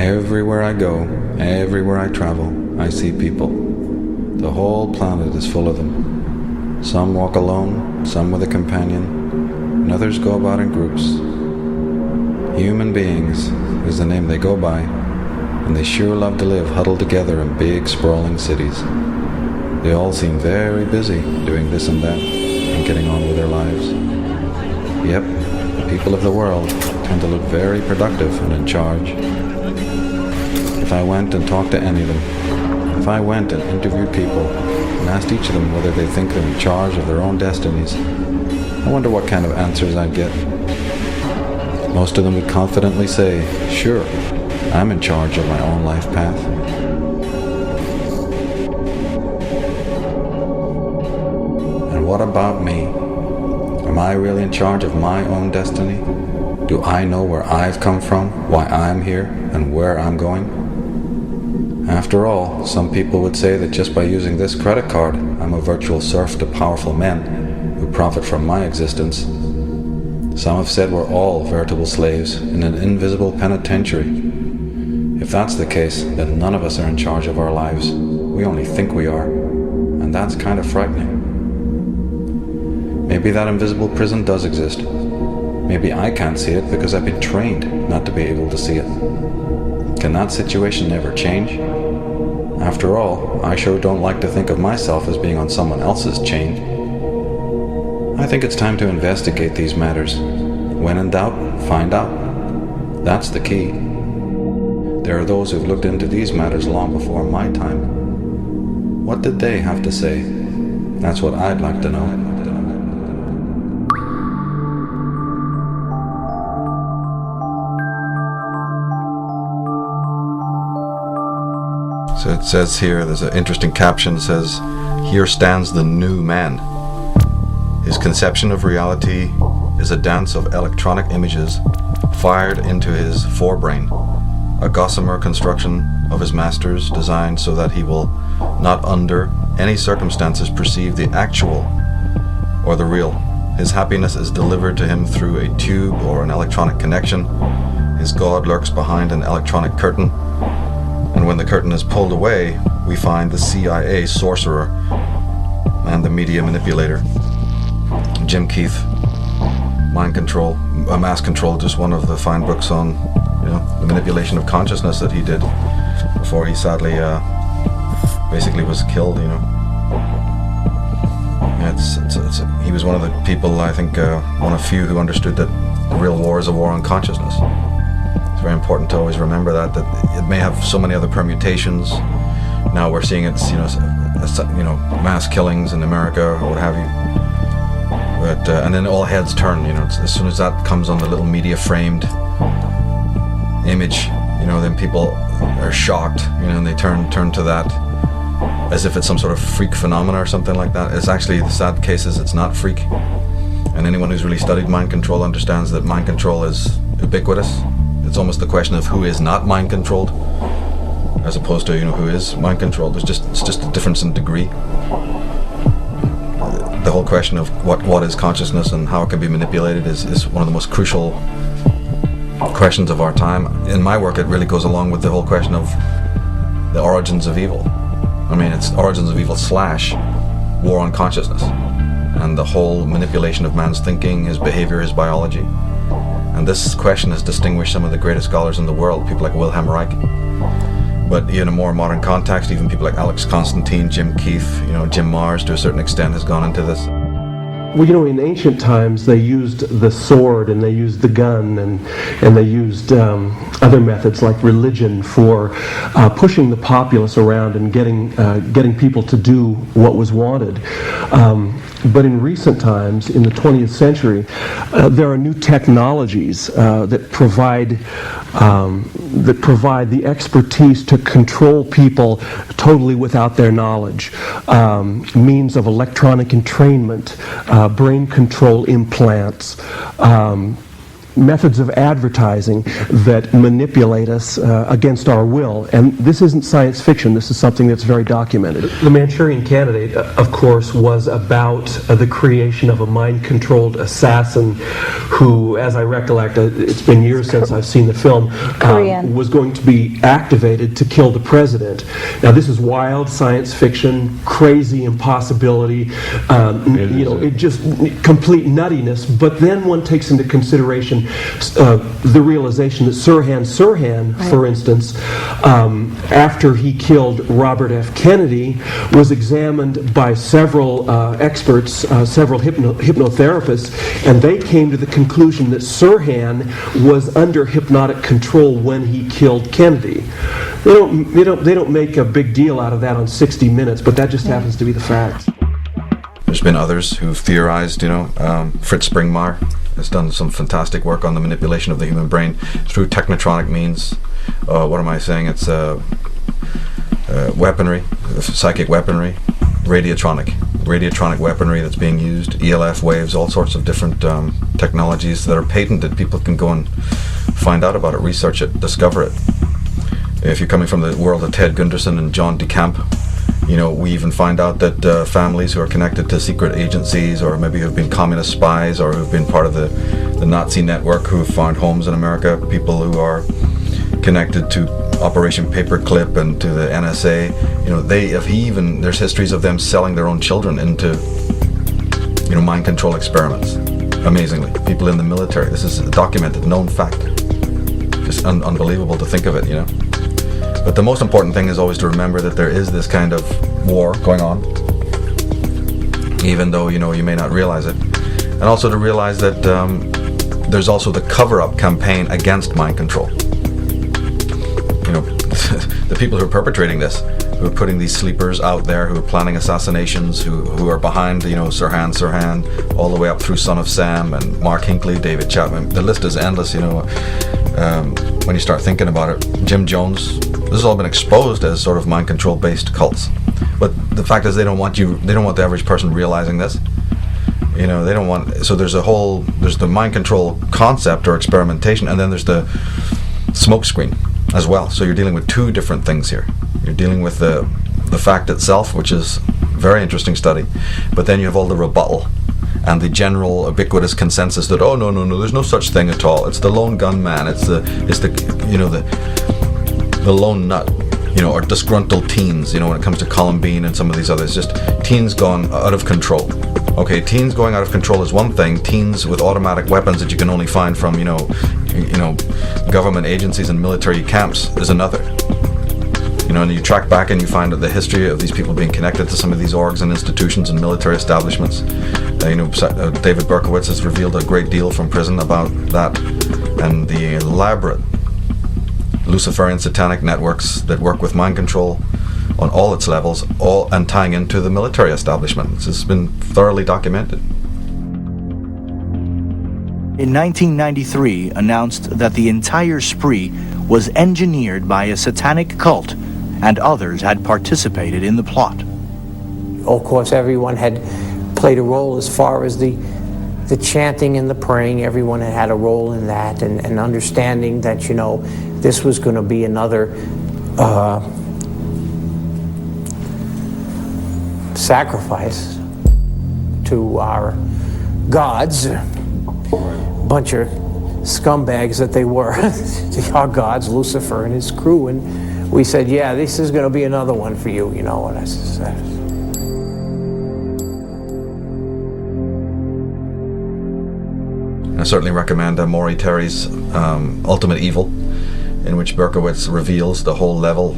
Everywhere I go, everywhere I travel, I see people. The whole planet is full of them. Some walk alone, some with a companion, and others go about in groups. Human beings is the name they go by, and they sure love to live huddled together in big, sprawling cities. They all seem very busy doing this and that, and getting on with their lives. Yep, the people of the world tend to look very productive and in charge. If I went and talked to any of them, if I went and interviewed people and asked each of them whether they think they're in charge of their own destinies, I wonder what kind of answers I'd get. Most of them would confidently say, sure, I'm in charge of my own life path. And what about me? Am I really in charge of my own destiny? Do I know where I've come from, why I'm here, and where I'm going? After all, some people would say that just by using this credit card, I'm a virtual serf to powerful men who profit from my existence. Some have said we're all veritable slaves in an invisible penitentiary. If that's the case, then none of us are in charge of our lives. We only think we are, and that's kind of frightening. Maybe that invisible prison does exist. Maybe I can't see it because I've been trained not to be able to see it. Can that situation ever change? After all, I sure don't like to think of myself as being on someone else's chain. I think it's time to investigate these matters. When in doubt, find out. That's the key. There are those who've looked into these matters long before my time. What did they have to say? That's what I'd like to know. So it says here, there's an interesting caption that says, "Here stands the new man. His conception of reality is a dance of electronic images fired into his forebrain, a gossamer construction of his masters designed so that he will not under any circumstances perceive the actual or the real. His happiness is delivered to him through a tube or an electronic connection. His God lurks behind an electronic curtain. And when the curtain is pulled away, we find the CIA sorcerer and the media manipulator." Jim Keith, Mind Control, Mass Control, just one of the fine books on, the manipulation of consciousness that he did before he sadly basically was killed. He was one of the people, I think, one of few who understood that the real war is a war on consciousness. It's very important to always remember that it may have so many other permutations. Now we're seeing it's mass killings in America or what have you. But and then all heads turn. As soon as that comes on the little media framed image, then people are shocked. And they turn to that as if it's some sort of freak phenomena or something like that. It's actually, the sad case is it's not freak. And anyone who's really studied mind control understands that mind control is ubiquitous. It's almost the question of who is not mind controlled, as opposed to who is mind controlled. It's just a difference in degree. The whole question of what is consciousness and how it can be manipulated is one of the most crucial questions of our time. In my work, it really goes along with the whole question of the origins of evil. It's origins of evil / war on consciousness, and the whole manipulation of man's thinking, his behavior, his biology. And this question has distinguished some of the greatest scholars in the world, people like Wilhelm Reich. But in a more modern context, even people like Alex Constantine, Jim Keith, Jim Mars to a certain extent has gone into this. Well, in ancient times they used the sword and they used the gun and they used other methods like religion for pushing the populace around and getting people to do what was wanted. But in recent times, in the 20th century, there are new technologies that provide the expertise to control people totally without their knowledge. Means of electronic entrainment, brain control implants, methods of advertising that manipulate us against our will. And this isn't science fiction. This is something that's very documented. The Manchurian Candidate, of course, was about the creation of a mind-controlled assassin who, as I recollect, it's been years since I've seen the film, was going to be activated to kill the president. Now, this is wild science fiction, crazy impossibility, it just complete nuttiness. But then one takes into consideration the realization that Sirhan, for instance, after he killed Robert F. Kennedy, was examined by several experts, several hypnotherapists, and they came to the conclusion that Sirhan was under hypnotic control when he killed Kennedy. They don't make a big deal out of that on 60 Minutes, but that just happens to be the facts. There's been others who've theorized, Fritz Springmeier has done some fantastic work on the manipulation of the human brain through technotronic means. What am I saying? It's weaponry, psychic weaponry, radiotronic weaponry that's being used, ELF waves, all sorts of different technologies that are patented. People can go and find out about it, research it, discover it. If you're coming from the world of Ted Gunderson and John DeCamp, we even find out that families who are connected to secret agencies, or maybe who've been communist spies, or who've been part of the Nazi network, who have found homes in America, people who are connected to Operation Paperclip and to the NSA, there's histories of them selling their own children into, mind control experiments. Amazingly, people in the military. This is a documented, known fact. Just unbelievable to think of it, But the most important thing is always to remember that there is this kind of war going on, even though you may not realize it, and also to realize that there's also the cover-up campaign against mind control. The people who are perpetrating this, who are putting these sleepers out there, who are planning assassinations, who are behind, Sirhan, all the way up through Son of Sam and Mark Hinckley, David Chapman. The list is endless, when you start thinking about it. Jim Jones. This has all been exposed as sort of mind control based cults. But the fact is they don't want the average person realizing this. They don't want, so there's the mind control concept or experimentation, and then there's the smoke screen as well. So you're dealing with two different things here. You're dealing with the fact itself, which is a very interesting study, but then you have all the rebuttal and the general ubiquitous consensus that, oh, no, there's no such thing at all. It's the lone gunman. It's the lone nut, or disgruntled teens, when it comes to Columbine and some of these others, just teens gone out of control. Okay, teens going out of control is one thing. Teens with automatic weapons that you can only find from, government agencies and military camps is another. And you track back and you find out the history of these people being connected to some of these orgs and institutions and military establishments. David Berkowitz has revealed a great deal from prison about that, and the elaborate Luciferian satanic networks that work with mind control on all its levels, and tying into the military establishment. This has been thoroughly documented. In 1993, announced that the entire spree was engineered by a satanic cult, and others had participated in the plot. Of course, everyone had played a role as far as the chanting and the praying. Everyone had a role in that, and understanding that, this was going to be another sacrifice to our gods, bunch of scumbags that they were, to our gods, Lucifer and his crew. And we said, yeah, this is going to be another one for you, And I certainly recommend Maury Terry's Ultimate Evil, in which Berkowitz reveals the whole level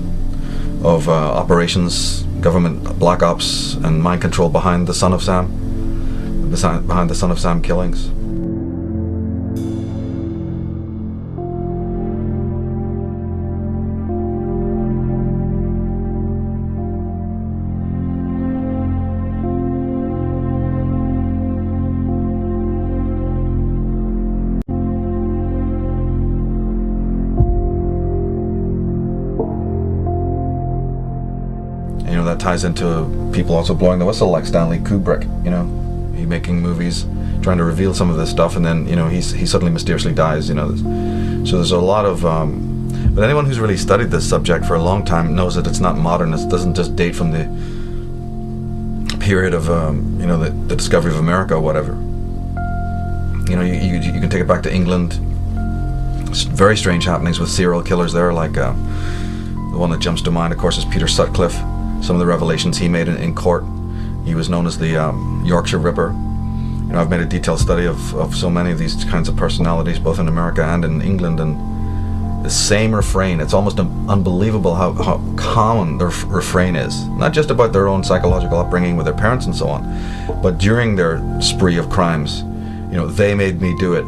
of operations, government black ops, and mind control behind the Son of Sam, behind the Son of Sam killings. That ties into people also blowing the whistle, like Stanley Kubrick, he making movies trying to reveal some of this stuff, and then he suddenly mysteriously dies. So there's a lot of. But anyone who's really studied this subject for a long time knows that it's not modern. It doesn't just date from the period of the discovery of America or whatever. You can take it back to England. Very strange happenings with serial killers there, like the one that jumps to mind, of course, is Peter Sutcliffe. Some of the revelations he made in court. He was known as the Yorkshire Ripper. I've made a detailed study of so many of these kinds of personalities, both in America and in England, and the same refrain. It's almost unbelievable how common their refrain is. Not just about their own psychological upbringing with their parents and so on, but during their spree of crimes. They made me do it.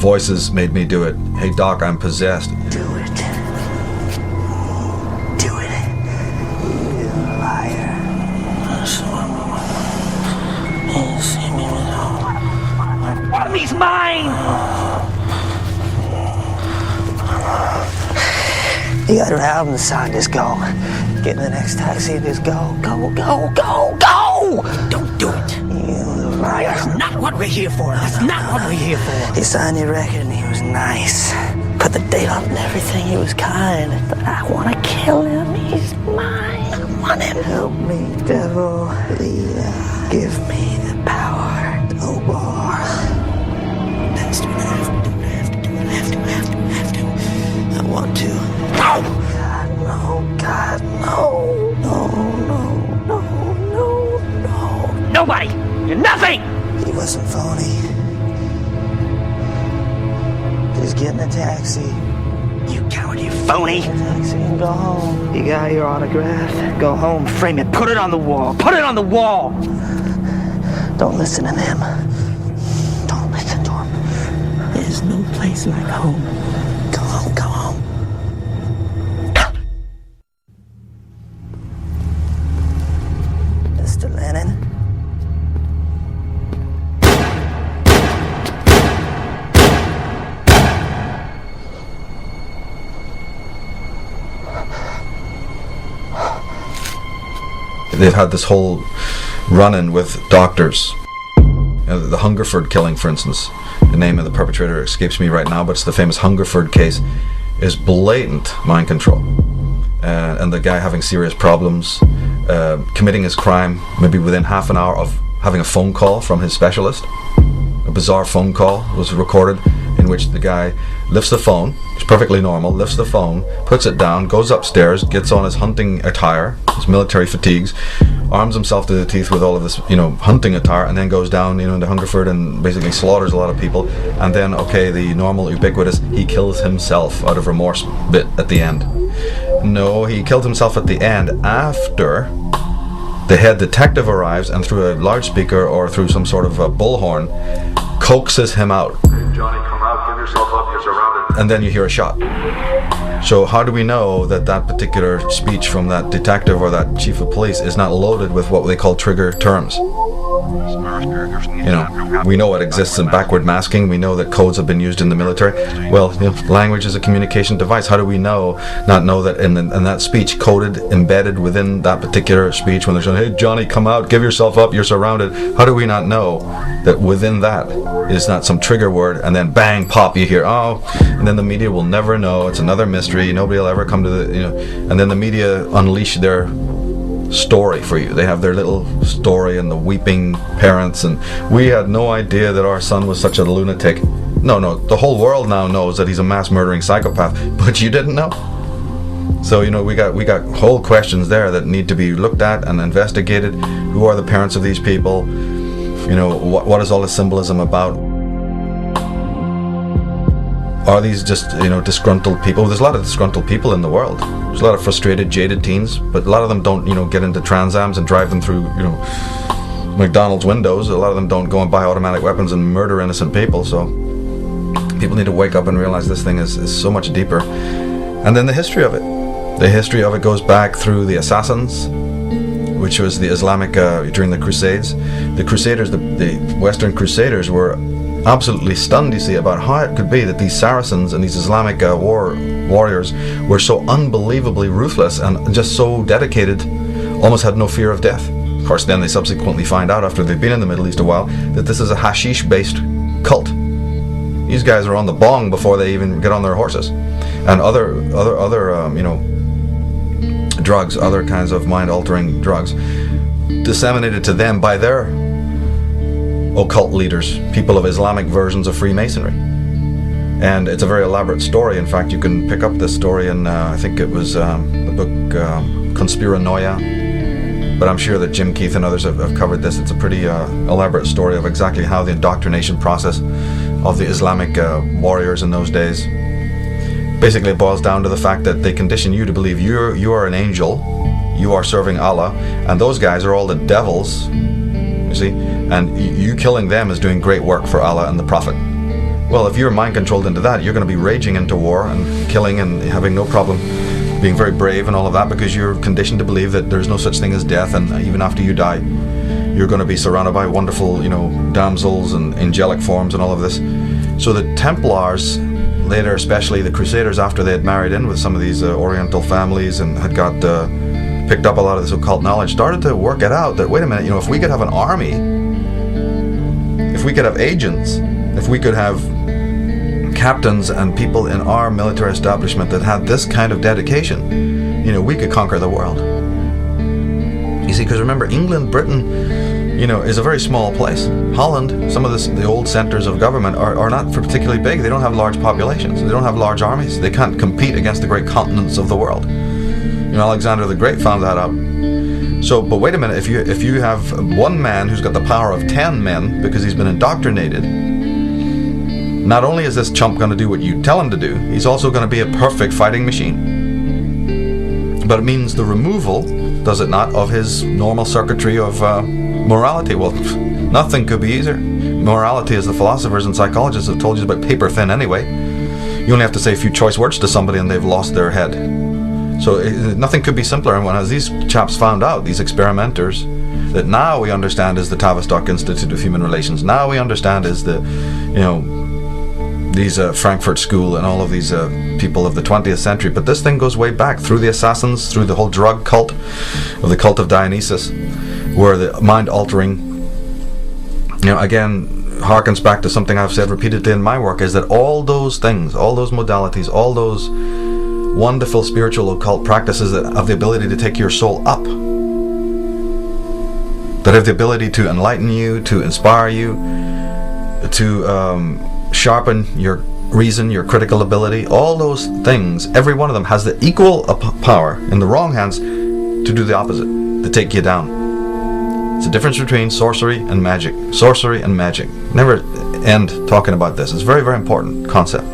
Voices made me do it. Hey doc, I'm possessed. Do it. Do it. You liar. He's mine! You gotta have him, son. Just go. Get in the next taxi and just go. Go, go, go, go! Don't do it. You liar. That's not what we're here for. That's not what we're here for. He signed your record and he was nice. Put the date on and everything. He was kind. But I want to kill him. He's mine. I want him. Help me, devil. Give me the power. Oh, boy. Let's do it. Have to. I want to. No! God, no. No. Nobody! You're nothing! He wasn't phony. Just get in a taxi. You coward, you phony! Get in a taxi and go home. You got your autograph. Go home, frame it, put it on the wall. Put it on the wall! Don't listen to them. Don't listen to them. There's no place like home. Go home, go home. Mr. Lennon? They've had this whole run-in with doctors. The Hungerford killing, for instance, the name of the perpetrator escapes me right now, but it's the famous Hungerford case, is blatant mind control. And the guy having serious problems, committing his crime maybe within half an hour of having a phone call from his specialist. A bizarre phone call was recorded in which the guy lifts the phone, it's perfectly normal, lifts the phone, puts it down, goes upstairs, gets on his hunting attire, his military fatigues, arms himself to the teeth with all of this, hunting attire, and then goes down, into Hungerford and basically slaughters a lot of people. And then, the normal ubiquitous, he kills himself out of remorse bit at the end. No, he killed himself at the end after the head detective arrives and through a loudspeaker or through some sort of a bullhorn coaxes him out. Hey Johnny, come out, give yourself up, you're surrounded. And then you hear a shot. So how do we know that that particular speech from that detective or that chief of police is not loaded with what they call trigger terms? We know it exists in backward masking. We know that codes have been used in the military. Well, language is a communication device. How do we not know that in that speech, coded, embedded within that particular speech, when they're saying, hey Johnny, come out, give yourself up, you're surrounded, how do we not know that within that is not some trigger word, and then bang, pop, you hear, and then the media will never know, it's another mystery, nobody will ever come to and then the media unleash their story for you. They have their little story and the weeping parents, and we had no idea that our son was such a lunatic. No, the whole world now knows that he's a mass murdering psychopath, but you didn't know. So we got whole questions there that need to be looked at and investigated. Who are the parents of these people? What is all this symbolism about? Are these just disgruntled people? There's a lot of disgruntled people in the world. There's a lot of frustrated, jaded teens, but a lot of them don't get into Trans-Ams and drive them through McDonald's windows. A lot of them don't go and buy automatic weapons and murder innocent people. So people need to wake up and realize this thing is so much deeper. And then the history of it. The history of it goes back through the Assassins, which was the Islamic during the Crusades. The Crusaders, the Western Crusaders, were absolutely stunned, you see, about how it could be that these Saracens and these Islamic warriors were so unbelievably ruthless and just so dedicated, almost had no fear of death. course, then they subsequently find out after they've been in the Middle East a while that this is a hashish-based cult. These guys are on the bong before they even get on their horses, and other drugs, other kinds of mind-altering drugs, disseminated to them by their occult leaders, people of Islamic versions of Freemasonry. And it's a very elaborate story. In fact, you can pick up this story in, I think it was the book Conspiranoia, but I'm sure that Jim Keith and others have covered this. It's a pretty elaborate story of exactly how the indoctrination process of the Islamic warriors in those days. Basically, it boils down to the fact that they condition you to believe you are an angel, you are serving Allah, and those guys are all the devils, you see, and you killing them is doing great work for Allah and the Prophet. Well, if you're mind controlled into that, you're going to be raging into war and killing and having no problem being very brave and all of that, because you're conditioned to believe that there's no such thing as death, and even after you die, you're going to be surrounded by wonderful, damsels and angelic forms and all of this. So the Templars, later especially the Crusaders, after they had married in with some of these Oriental families and had got picked up a lot of this occult knowledge, started to work it out that, wait a minute, if we could have an army, if we could have agents, if we could have captains and people in our military establishment that had this kind of dedication, we could conquer the world. You see, because remember, England, Britain, is a very small place. Holland, some of the old centers of government are not particularly big. They don't have large populations. They don't have large armies. They can't compete against the great continents of the world. Alexander the Great found that out. So, but wait a minute, if you have one man who's got the power of 10 men because he's been indoctrinated, not only is this chump going to do what you tell him to do, he's also going to be a perfect fighting machine. But it means the removal, does it not, of his normal circuitry of morality. Well, nothing could be easier. Morality, as the philosophers and psychologists have told you, is about paper thin anyway. You only have to say a few choice words to somebody and they've lost their head. So nothing could be simpler. And as these chaps found out, these experimenters, that now we understand is the Tavistock Institute of Human Relations. Now we understand is the, these Frankfurt School and all of these people of the 20th century. But this thing goes way back through the assassins, through the whole drug cult of the cult of Dionysus, where the mind-altering, again, harkens back to something I've said repeatedly in my work, is that all those things, all those modalities, all those wonderful spiritual occult practices that have the ability to take your soul up, that have the ability to enlighten you, to inspire you, to sharpen your reason, your critical ability, all those things, every one of them has the equal power in the wrong hands to do the opposite, to take you down. It's the difference between sorcery and magic. Sorcery and magic. Never end talking about this. It's a very, very important concept.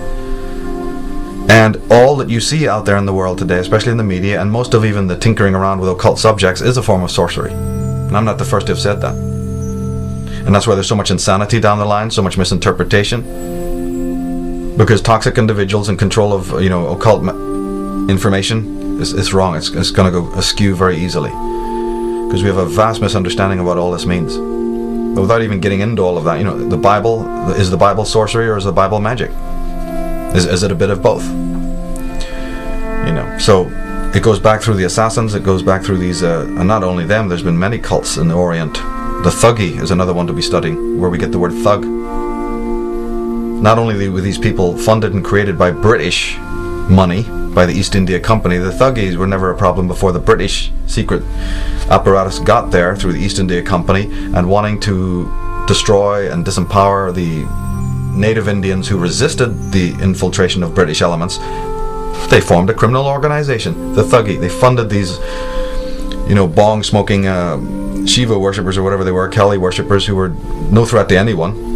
And all that you see out there in the world today, especially in the media, and most of even the tinkering around with occult subjects, is a form of sorcery. And I'm not the first to have said that. And that's why there's so much insanity down the line, so much misinterpretation. Because toxic individuals in control of, occult information is wrong. It's going to go askew very easily. Because we have a vast misunderstanding of what all this means. But without even getting into all of that, the Bible, is the Bible sorcery or is the Bible magic? Is it a bit of both? So it goes back through the assassins, it goes back through these, and not only them, there's been many cults in the Orient. The Thuggee is another one to be studying, where we get the word thug. Not only were these people funded and created by British money, by the East India Company, the Thuggees were never a problem before the British secret apparatus got there through the East India Company and wanting to destroy and disempower the native Indians who resisted the infiltration of British elements. They formed a criminal organization, the Thuggee. They funded these, bong smoking Shiva worshippers or whatever they were, Kali worshippers who were no threat to anyone.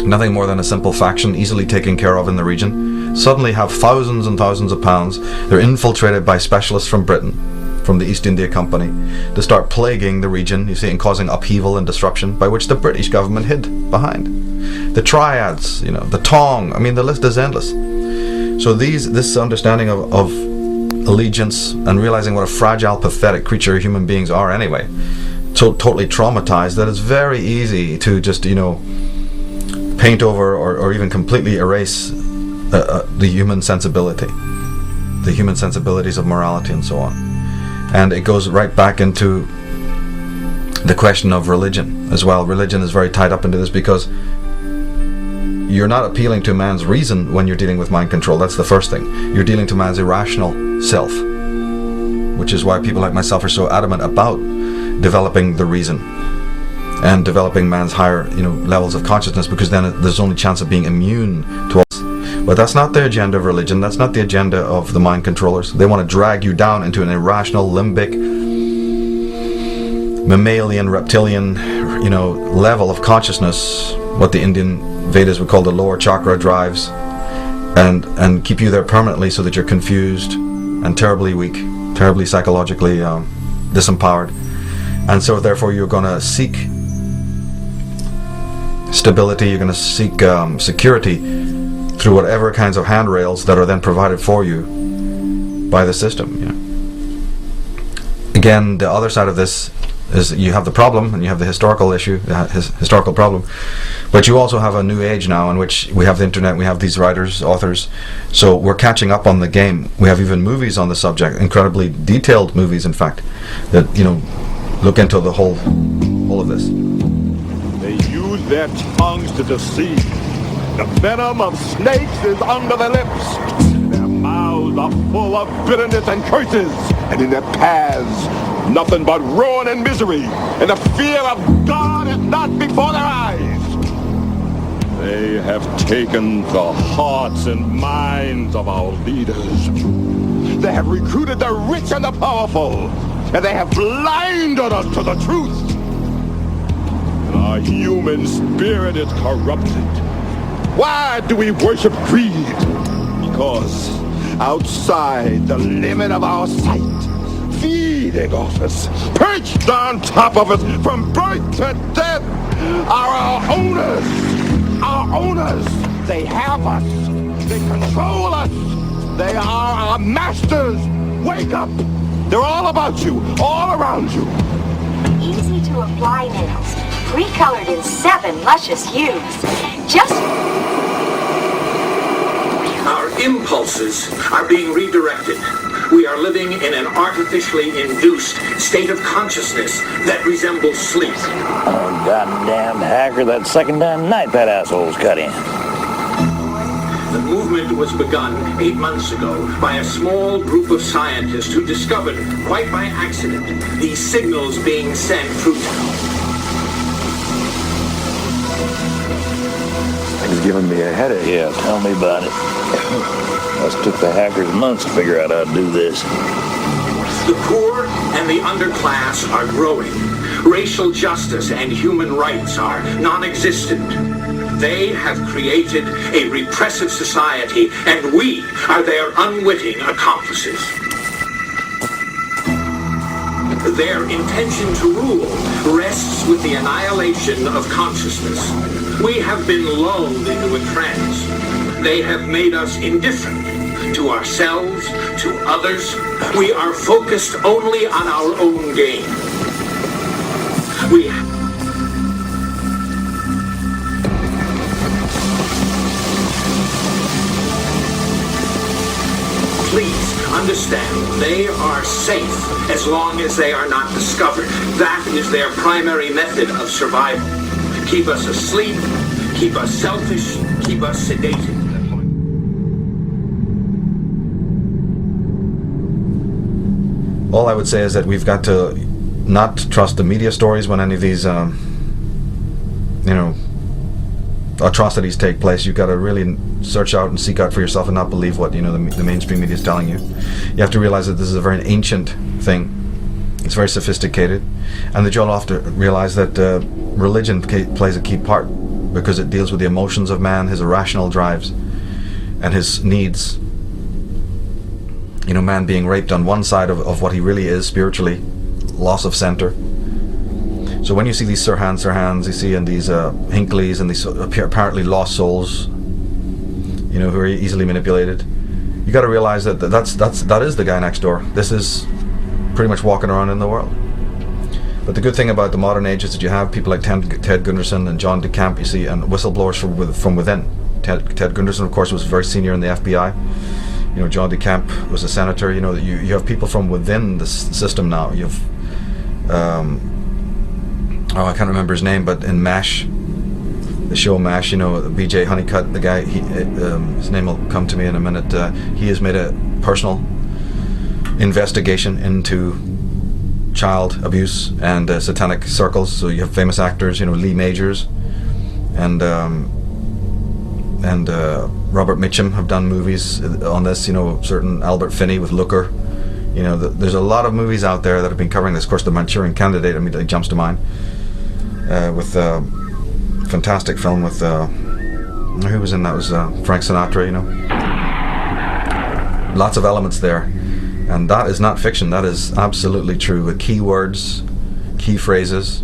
Nothing more than a simple faction easily taken care of in the region. Suddenly have thousands and thousands of pounds. They're infiltrated by specialists from Britain, from the East India Company, to start plaguing the region, you see, and causing upheaval and disruption, by which the British government hid behind. The triads, the Tong, the list is endless. So this understanding of allegiance and realizing what a fragile, pathetic creature human beings are anyway, totally traumatized, that it's very easy to just, paint over or even completely erase the human sensibility, the human sensibilities of morality and so on. And it goes right back into the question of religion as well. Religion is very tied up into this because you're not appealing to man's reason when you're dealing with mind control. That's the first thing. You're dealing to man's irrational self, which is why people like myself are so adamant about developing the reason and developing man's higher, levels of consciousness, because then there's only chance of being immune to us. But that's not the agenda of religion. That's not the agenda of the mind controllers. They want to drag you down into an irrational, limbic, mammalian, reptilian, level of consciousness, what the Indian Vedas would call the lower chakra drives, and keep you there permanently so that you're confused and terribly weak, terribly psychologically disempowered. And so therefore you're going to seek stability, you're going to seek security through whatever kinds of handrails that are then provided for you by the system. Again, the other side of this is you have the problem, and you have the historical issue, historical problem, but you also have a new age now in which we have the internet, we have these writers, authors, so we're catching up on the game. We have even movies on the subject, incredibly detailed movies, in fact, that look into the whole of this. They use their tongues to deceive. The venom of snakes is under their lips. Their mouths are full of bitterness and curses, and in their paths nothing but ruin and misery, and the fear of God is not before their eyes. They have taken the hearts and minds of our leaders. They have recruited the rich and the powerful, and they have blinded us to the truth. And our human spirit is corrupted. Why do we worship greed? Because outside the limit of our sight, feeding off us, perched on top of us from birth to death, are our owners. Our owners. They have us. They control us. They are our masters. Wake up. They're all about you, all around you. Easy to apply nails, pre-colored in 7 luscious hues. Just... Our impulses are being redirected. We are living in an artificially induced state of consciousness that resembles sleep. Oh, goddamn hacker, that second damn night that asshole's cut in. The movement was begun 8 months ago by a small group of scientists who discovered, quite by accident, these signals being sent through... Thing's giving me a headache. Yeah, tell me about it. Must took the hackers months to figure out how to do this. The poor and the underclass are growing. Racial justice and human rights are non-existent. They have created a repressive society, and we are their unwitting accomplices. Their intention to rule rests with the annihilation of consciousness. We have been lulled into a trance. They have made us indifferent to ourselves, to others. We are focused only on our own gain. Please understand, they are safe as long as they are not discovered. That is their primary method of survival. Keep us asleep, keep us selfish, keep us sedated. All I would say is that we've got to not trust the media stories when any of these, atrocities take place. You've got to really search out and seek out for yourself and not believe what, the mainstream media is telling you. You have to realize that this is a very ancient thing. It's very sophisticated. And that you'll have to realize that religion plays a key part because it deals with the emotions of man, his irrational drives, and his needs. Man being raped on one side of what he really is spiritually, loss of center. So when you see these Sirhans, you see in these Hinkley's and these apparently lost souls, who are easily manipulated, you got to realize that that is the guy next door. This is pretty much walking around in the world. But the good thing about the modern age is that you have people like Ted Gunderson and John DeCamp, you see, and whistleblowers from within. Ted Gunderson, of course, was very senior in the FBI. John DeCamp was a senator. You know, you have people from within the system now. You have, Ted Gunderson, of course, was very senior in the FBI. John DeCamp was a senator. You have people from within the system now. You have people from within the system now. You have, Ted Gunderson, of course, was a senator. You know, John DeCamp was a senator. You know, you have people from within the system now. You have I can't remember his name, but in MASH, the show MASH, you know, BJ Honeycutt, the guy, his name will come to me in a minute. He has made a personal investigation into child abuse and satanic circles. So you have famous actors, you know, Lee Majors and Robert Mitchum have done movies on this. You know, certain Albert Finney with Looker. You know, there's a lot of movies out there that have been covering this. Of course, The Manchurian Candidate immediately jumps to mind, with a fantastic film with who was in that? It was Frank Sinatra. You know, lots of elements there. And that is not fiction, that is absolutely true, with key words, key phrases.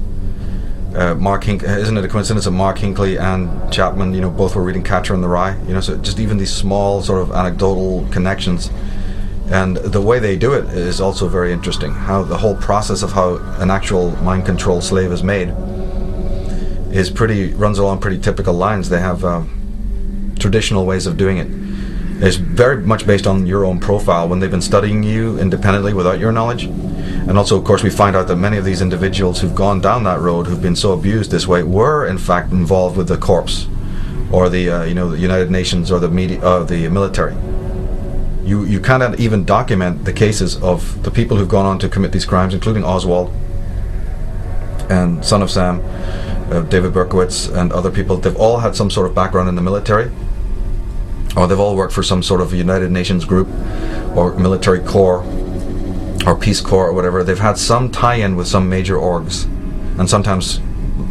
Isn't it a coincidence that Mark Hinckley and Chapman, you know, both were reading Catcher in the Rye? You know, so just even these small sort of anecdotal connections. And the way they do it is also very interesting. How the whole process of how an actual mind control slave is made runs along pretty typical lines. They have traditional ways of doing it. It's very much based on your own profile when they've been studying you independently without your knowledge. And also, of course, we find out that many of these individuals who've gone down that road, who've been so abused this way, were in fact involved with the corps, or the the United Nations, or the media, the military. You cannot even document the cases of the people who've gone on to commit these crimes, including Oswald and Son of Sam, David Berkowitz, and other people. They've all had some sort of background in the military, or they've all worked for some sort of United Nations group or military corps or Peace Corps or whatever. They've had some tie-in with some major orgs, and sometimes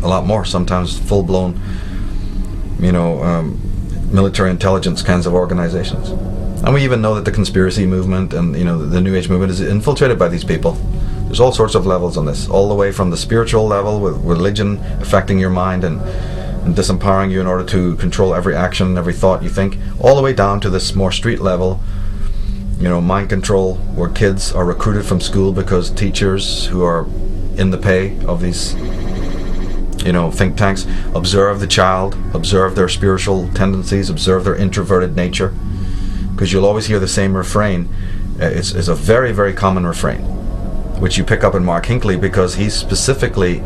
a lot more, sometimes full-blown military intelligence kinds of organizations. And we even know that the conspiracy movement and the New Age movement is infiltrated by these people. There's all sorts of levels on this, all the way from the spiritual level, with religion affecting your mind and disempowering you in order to control every action, every thought you think, all the way down to this more street level, mind control, where kids are recruited from school because teachers who are in the pay of these think tanks observe the child, observe their spiritual tendencies, observe their introverted nature, because you'll always hear the same refrain. It's a very, very common refrain, which you pick up in Mark Hinckley, because he specifically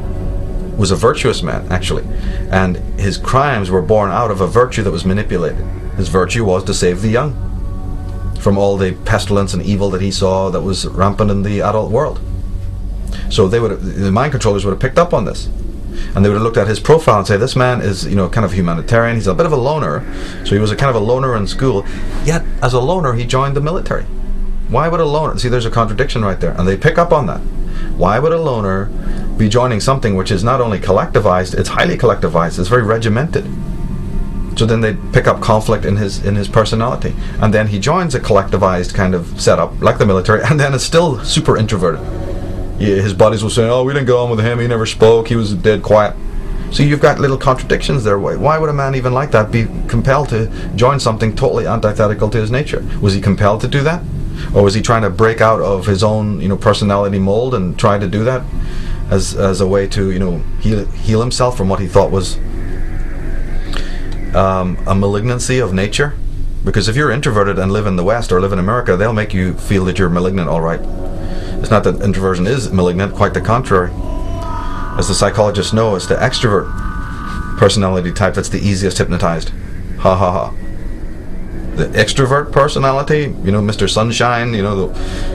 was a virtuous man, actually, and his crimes were born out of a virtue that was manipulated. His virtue was to save the young from all the pestilence and evil that he saw that was rampant in the adult world. So the mind controllers would have picked up on this, and they would have looked at his profile and say, this man is kind of humanitarian, he's a bit of a loner. So he was a kind of a loner in school, yet as a loner he joined the military. Why would a loner, see, there's a contradiction right there, and they pick up on that. Why would a loner be joining something which is not only collectivized, it's highly collectivized, it's very regimented? So then they pick up conflict in his personality, and then he joins a collectivized kind of setup like the military, and then it's still super introverted. His buddies will say, oh, we didn't go on with him, he never spoke, he was dead quiet. So you've got little contradictions there. Why would a man even like that be compelled to join something totally antithetical to his nature? Was he compelled to do that? Or was he trying to break out of his own personality mold and try to do that as a way to heal himself from what he thought was a malignancy of nature? Because if you're introverted and live in the West or live in America, they'll make you feel that you're malignant, all right. It's not that introversion is malignant, quite the contrary. As the psychologists know, it's the extrovert personality type that's the easiest hypnotized. Ha ha ha. The extrovert personality, Mr. Sunshine, the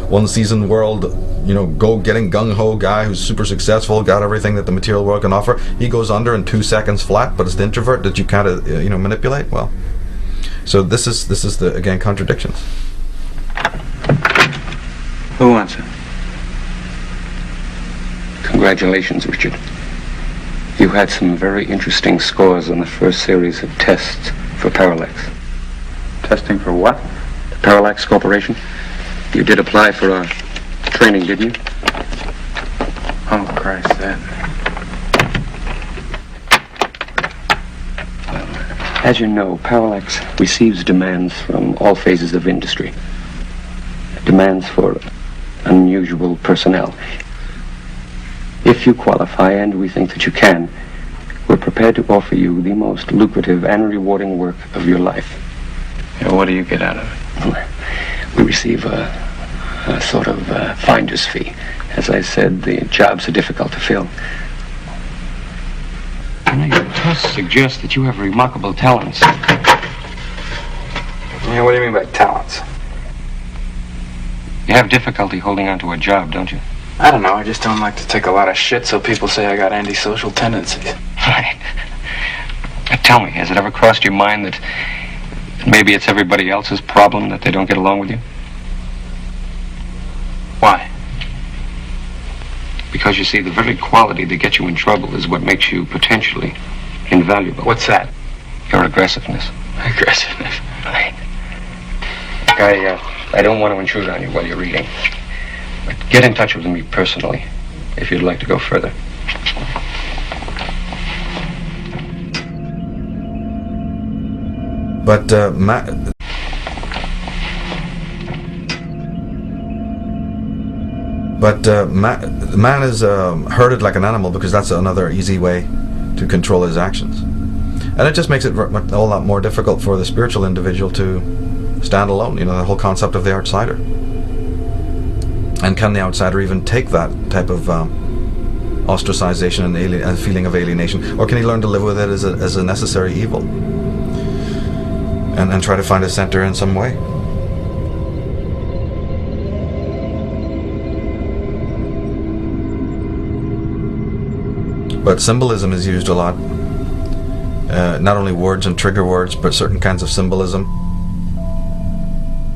one-season world, getting gung-ho guy who's super successful, got everything that the material world can offer, he goes under in 2 seconds flat, but it's the introvert that you kind of, manipulate. Well, so this is the, again, contradictions. Who wants it? Congratulations, Richard. You had some very interesting scores on the first series of tests for Parallax. Testing for what? The Parallax Corporation. You did apply for our training, didn't you? Oh, Christ, that. As you know, Parallax receives demands from all phases of industry. Demands for unusual personnel. If you qualify, and we think that you can, we're prepared to offer you the most lucrative and rewarding work of your life. Yeah, what do you get out of it? We receive a sort of finder's fee. As I said, the jobs are difficult to fill. Tests suggest that you have remarkable talents. Yeah, what do you mean by talents? You have difficulty holding on to a job, don't you? I don't know, I just don't like to take a lot of shit, so people say I got antisocial tendencies. Right. Now tell me, has it ever crossed your mind that maybe it's everybody else's problem that they don't get along with you? Why? Because you see, the very quality that gets you in trouble is what makes you potentially invaluable. What's that? Your aggressiveness. Aggressiveness. Right. I don't want to intrude on you while you're reading. But get in touch with me personally if you'd like to go further. But man is herded like an animal because that's another easy way to control his actions. And it just makes it a whole lot more difficult for the spiritual individual to stand alone, you know, the whole concept of the outsider. And can the outsider even take that type of ostracization and feeling of alienation? Or can he learn to live with it as a necessary evil? And try to find a center in some way? But symbolism is used a lot. Not only words and trigger words, but certain kinds of symbolism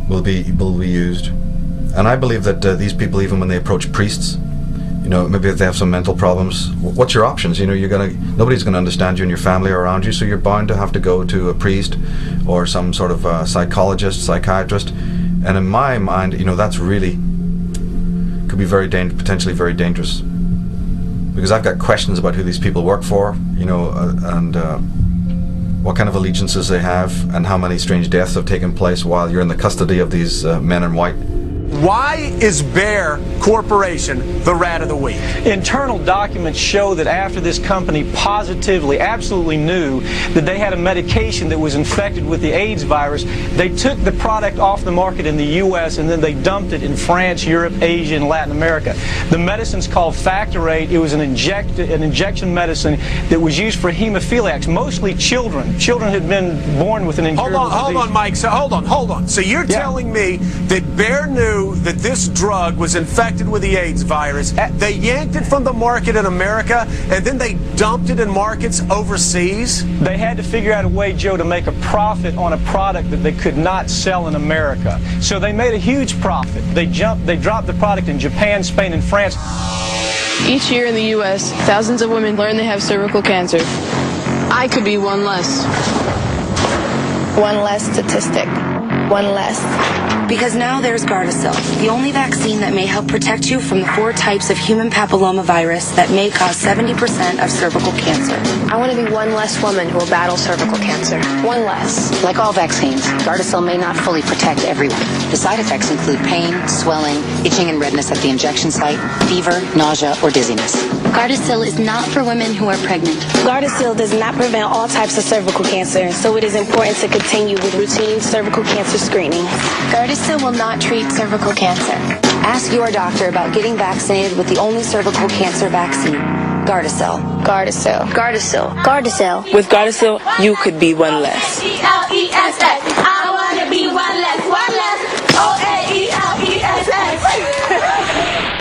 will be used. And I believe that these people, even when they approach priests, you know, maybe if they have some mental problems, what's your options? You know, nobody's gonna understand you and your family are around you, so you're bound to have to go to a priest or some sort of psychologist, psychiatrist. And in my mind, you know, that's really could be potentially very dangerous. Because I've got questions about who these people work for, you know, and what kind of allegiances they have, and how many strange deaths have taken place while you're in the custody of these men in white. Why is Bayer Corporation the rat of the week? Internal documents show that after this company positively, absolutely knew that they had a medication that was infected with the AIDS virus, they took the product off the market in the U.S. and then they dumped it in France, Europe, Asia, and Latin America. The medicine's called Factor 8. It was an injection medicine that was used for hemophiliacs, mostly children. Children had been born with an incurable disease. Hold on, Mike. So hold on. So you're telling me that Bayer knew that this drug was infected with the AIDS virus. They yanked it from the market in America, and then they dumped it in markets overseas? They had to figure out a way, Joe, to make a profit on a product that they could not sell in America. So they made a huge profit. They dropped the product in Japan, Spain, and France. Each year in the U.S., thousands of women learn they have cervical cancer. I could be one less. One less statistic. One less. Because now there's Gardasil, the only vaccine that may help protect you from the 4 types of human papillomavirus that may cause 70% of cervical cancer. I want to be one less woman who will battle cervical cancer. One less. Like all vaccines, Gardasil may not fully protect everyone. The side effects include pain, swelling, itching and redness at the injection site, fever, nausea, or dizziness. Gardasil is not for women who are pregnant. Gardasil does not prevent all types of cervical cancer, so it is important to continue with routine cervical cancer screening. Gardasil will not treat cervical cancer. Ask your doctor about getting vaccinated with the only cervical cancer vaccine, Gardasil. Gardasil. Gardasil. Gardasil. With Gardasil, you could be one less. O-A-E-L-E-S-S. I want to be one less. One less. O-A-E-L-E-S-S.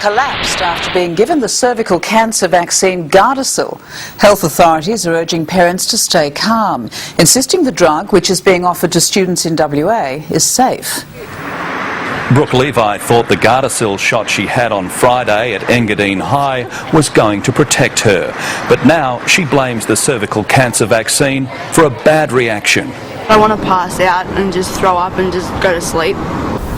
Collapsed after being given the cervical cancer vaccine Gardasil. Health authorities are urging parents to stay calm, insisting the drug, which is being offered to students in WA, is safe. Brooke Levi thought the Gardasil shot she had on Friday at Engadine High was going to protect her. But now she blames the cervical cancer vaccine for a bad reaction. I want to pass out and just throw up and just go to sleep.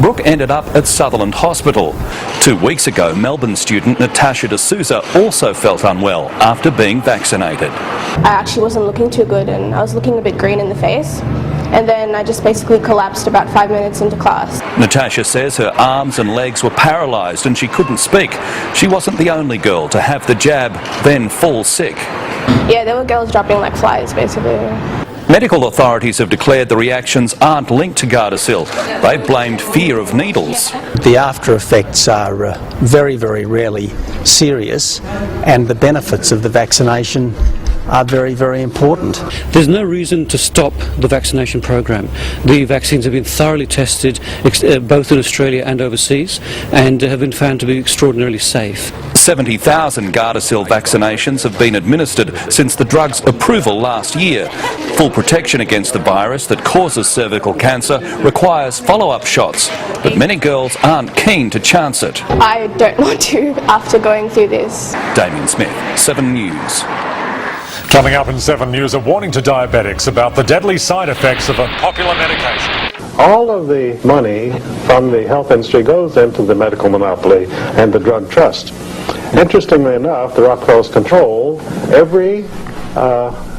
Brooke ended up at Sutherland Hospital. 2 weeks ago, Melbourne student Natasha D'Souza also felt unwell after being vaccinated. I actually wasn't looking too good and I was looking a bit green in the face. And then I just basically collapsed about 5 minutes into class. Natasha says her arms and legs were paralysed and she couldn't speak. She wasn't the only girl to have the jab, then fall sick. Yeah, there were girls dropping like flies, basically. Medical authorities have declared the reactions aren't linked to Gardasil. They've blamed fear of needles. The after effects are very, very rarely serious, and the benefits of the vaccination are very, very important. There's no reason to stop the vaccination program. The vaccines have been thoroughly tested both in Australia and overseas, and have been found to be extraordinarily safe. 70,000 Gardasil vaccinations have been administered since the drug's approval last year. Full protection against the virus that causes cervical cancer requires follow-up shots, but many girls aren't keen to chance it. I don't want to after going through this. Damien Smith, 7 News. Coming up in 7 News, a warning to diabetics about the deadly side effects of a popular medication. All of the money from the health industry goes into the medical monopoly and the drug trust. Interestingly enough, the Rockefellers control every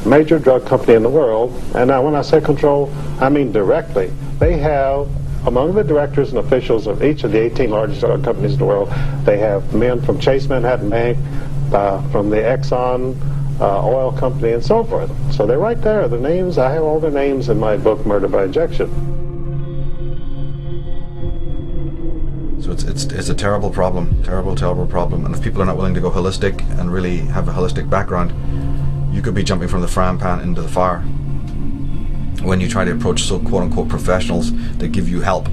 major drug company in the world, and now when I say control, I mean directly. They have, among the directors and officials of each of the 18 largest drug companies in the world, they have men from Chase Manhattan Bank, from the Exxon oil company, and so forth. So they're right there. The names, I have all their names in my book, Murder by Injection. So it's a terrible problem, terrible problem. And if people are not willing to go holistic and really have a holistic background, you could be jumping from the frying pan into the fire. When you try to approach so quote-unquote professionals that give you help,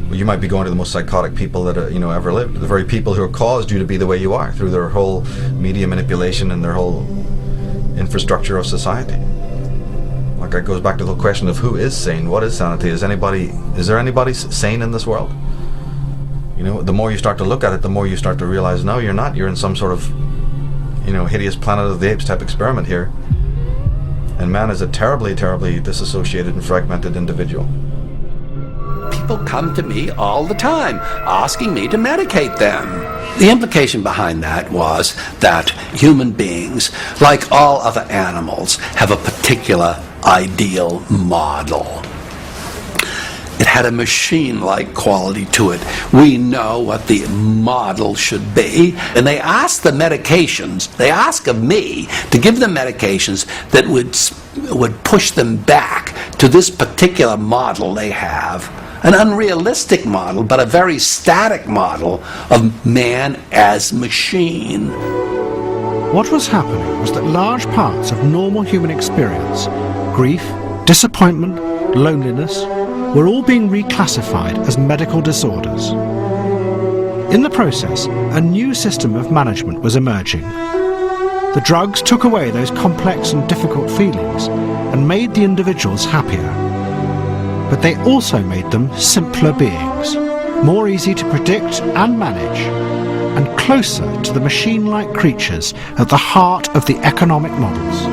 well, you might be going to the most psychotic people that ever lived, the very people who have caused you to be the way you are through their whole media manipulation and their whole infrastructure of society. Like, it goes back to the question of who is sane, what is sanity? Is there anybody sane in this world? The more you start to look at it, the more you start to realize, no, you're not. You're in some sort of, hideous Planet of the Apes type experiment here. And man is a terribly, terribly disassociated and fragmented individual. People come to me all the time asking me to medicate them. The implication behind that was that human beings, like all other animals, have a particular ideal model. It had a machine-like quality to it. We know what the model should be. And they ask of me to give them medications that would push them back to this particular model they have. An unrealistic model, but a very static model of man as machine. What was happening was that large parts of normal human experience, grief, disappointment, loneliness, were all being reclassified as medical disorders. In the process, a new system of management was emerging. The drugs took away those complex and difficult feelings and made the individuals happier. But they also made them simpler beings, more easy to predict and manage, and closer to the machine-like creatures at the heart of the economic models.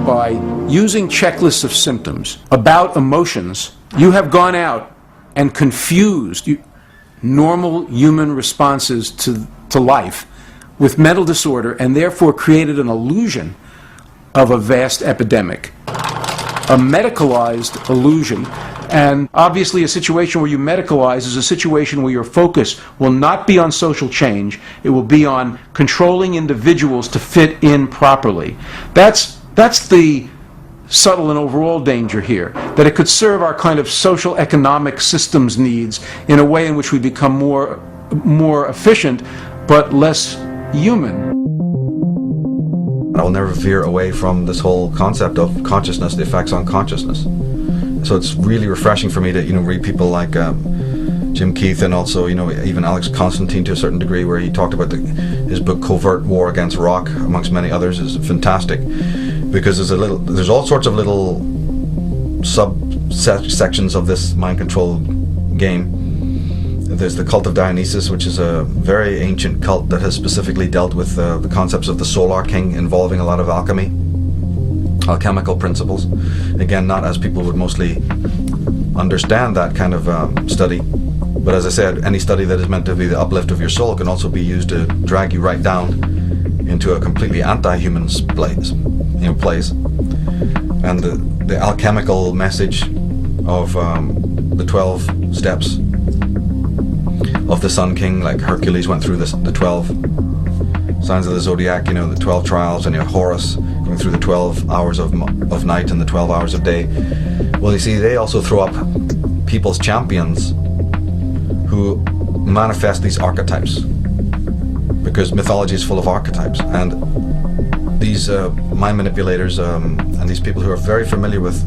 By using checklists of symptoms about emotions, you have gone out and confused normal human responses to life with mental disorder, and therefore created an illusion of a vast epidemic. A medicalized illusion, and obviously a situation where you medicalize is a situation where your focus will not be on social change, it will be on controlling individuals to fit in properly. That's the subtle and overall danger here, that it could serve our kind of social economic systems needs in a way in which we become more efficient but less human. I will never veer away from this whole concept of consciousness, the effects on consciousness. So it's really refreshing for me to read people like Jim Keith, and also even Alex Constantine to a certain degree, where he talked about his book Covert War Against Rock, amongst many others, is fantastic, because there's all sorts of little subsections of this mind control game. There's the cult of Dionysus, which is a very ancient cult that has specifically dealt with the concepts of the Solar King, involving a lot of alchemy, alchemical principles. Again, not as people would mostly understand that kind of study, but as I said, any study that is meant to be the uplift of your soul can also be used to drag you right down into a completely anti-human place. And the alchemical message of the 12 steps of the Sun King, like Hercules went through the 12 signs of the zodiac, the 12 trials, and Horus going through the 12 hours of night and the 12 hours of day. Well, you see, they also throw up people's champions who manifest these archetypes, because mythology is full of archetypes, and these mind manipulators and these people who are very familiar with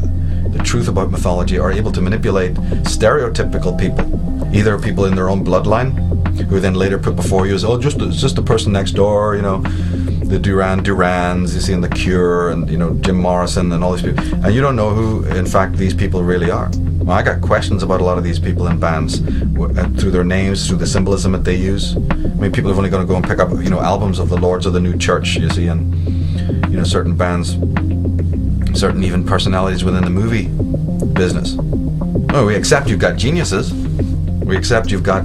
the truth about mythology are able to manipulate stereotypical people, either people in their own bloodline, who then later put before you as, oh, it's just the person next door, you know, the Durans you see in The Cure, and, you know, Jim Morrison and all these people, and you don't know who, in fact, these people really are. Well, I got questions about a lot of these people in bands through their names, through the symbolism that they use. I mean, people are only going to go and pick up, you know, albums of the Lords of the New Church, you see, and, you know, certain bands, certain even personalities within the movie business. Oh, we accept you've got geniuses. We accept you've got,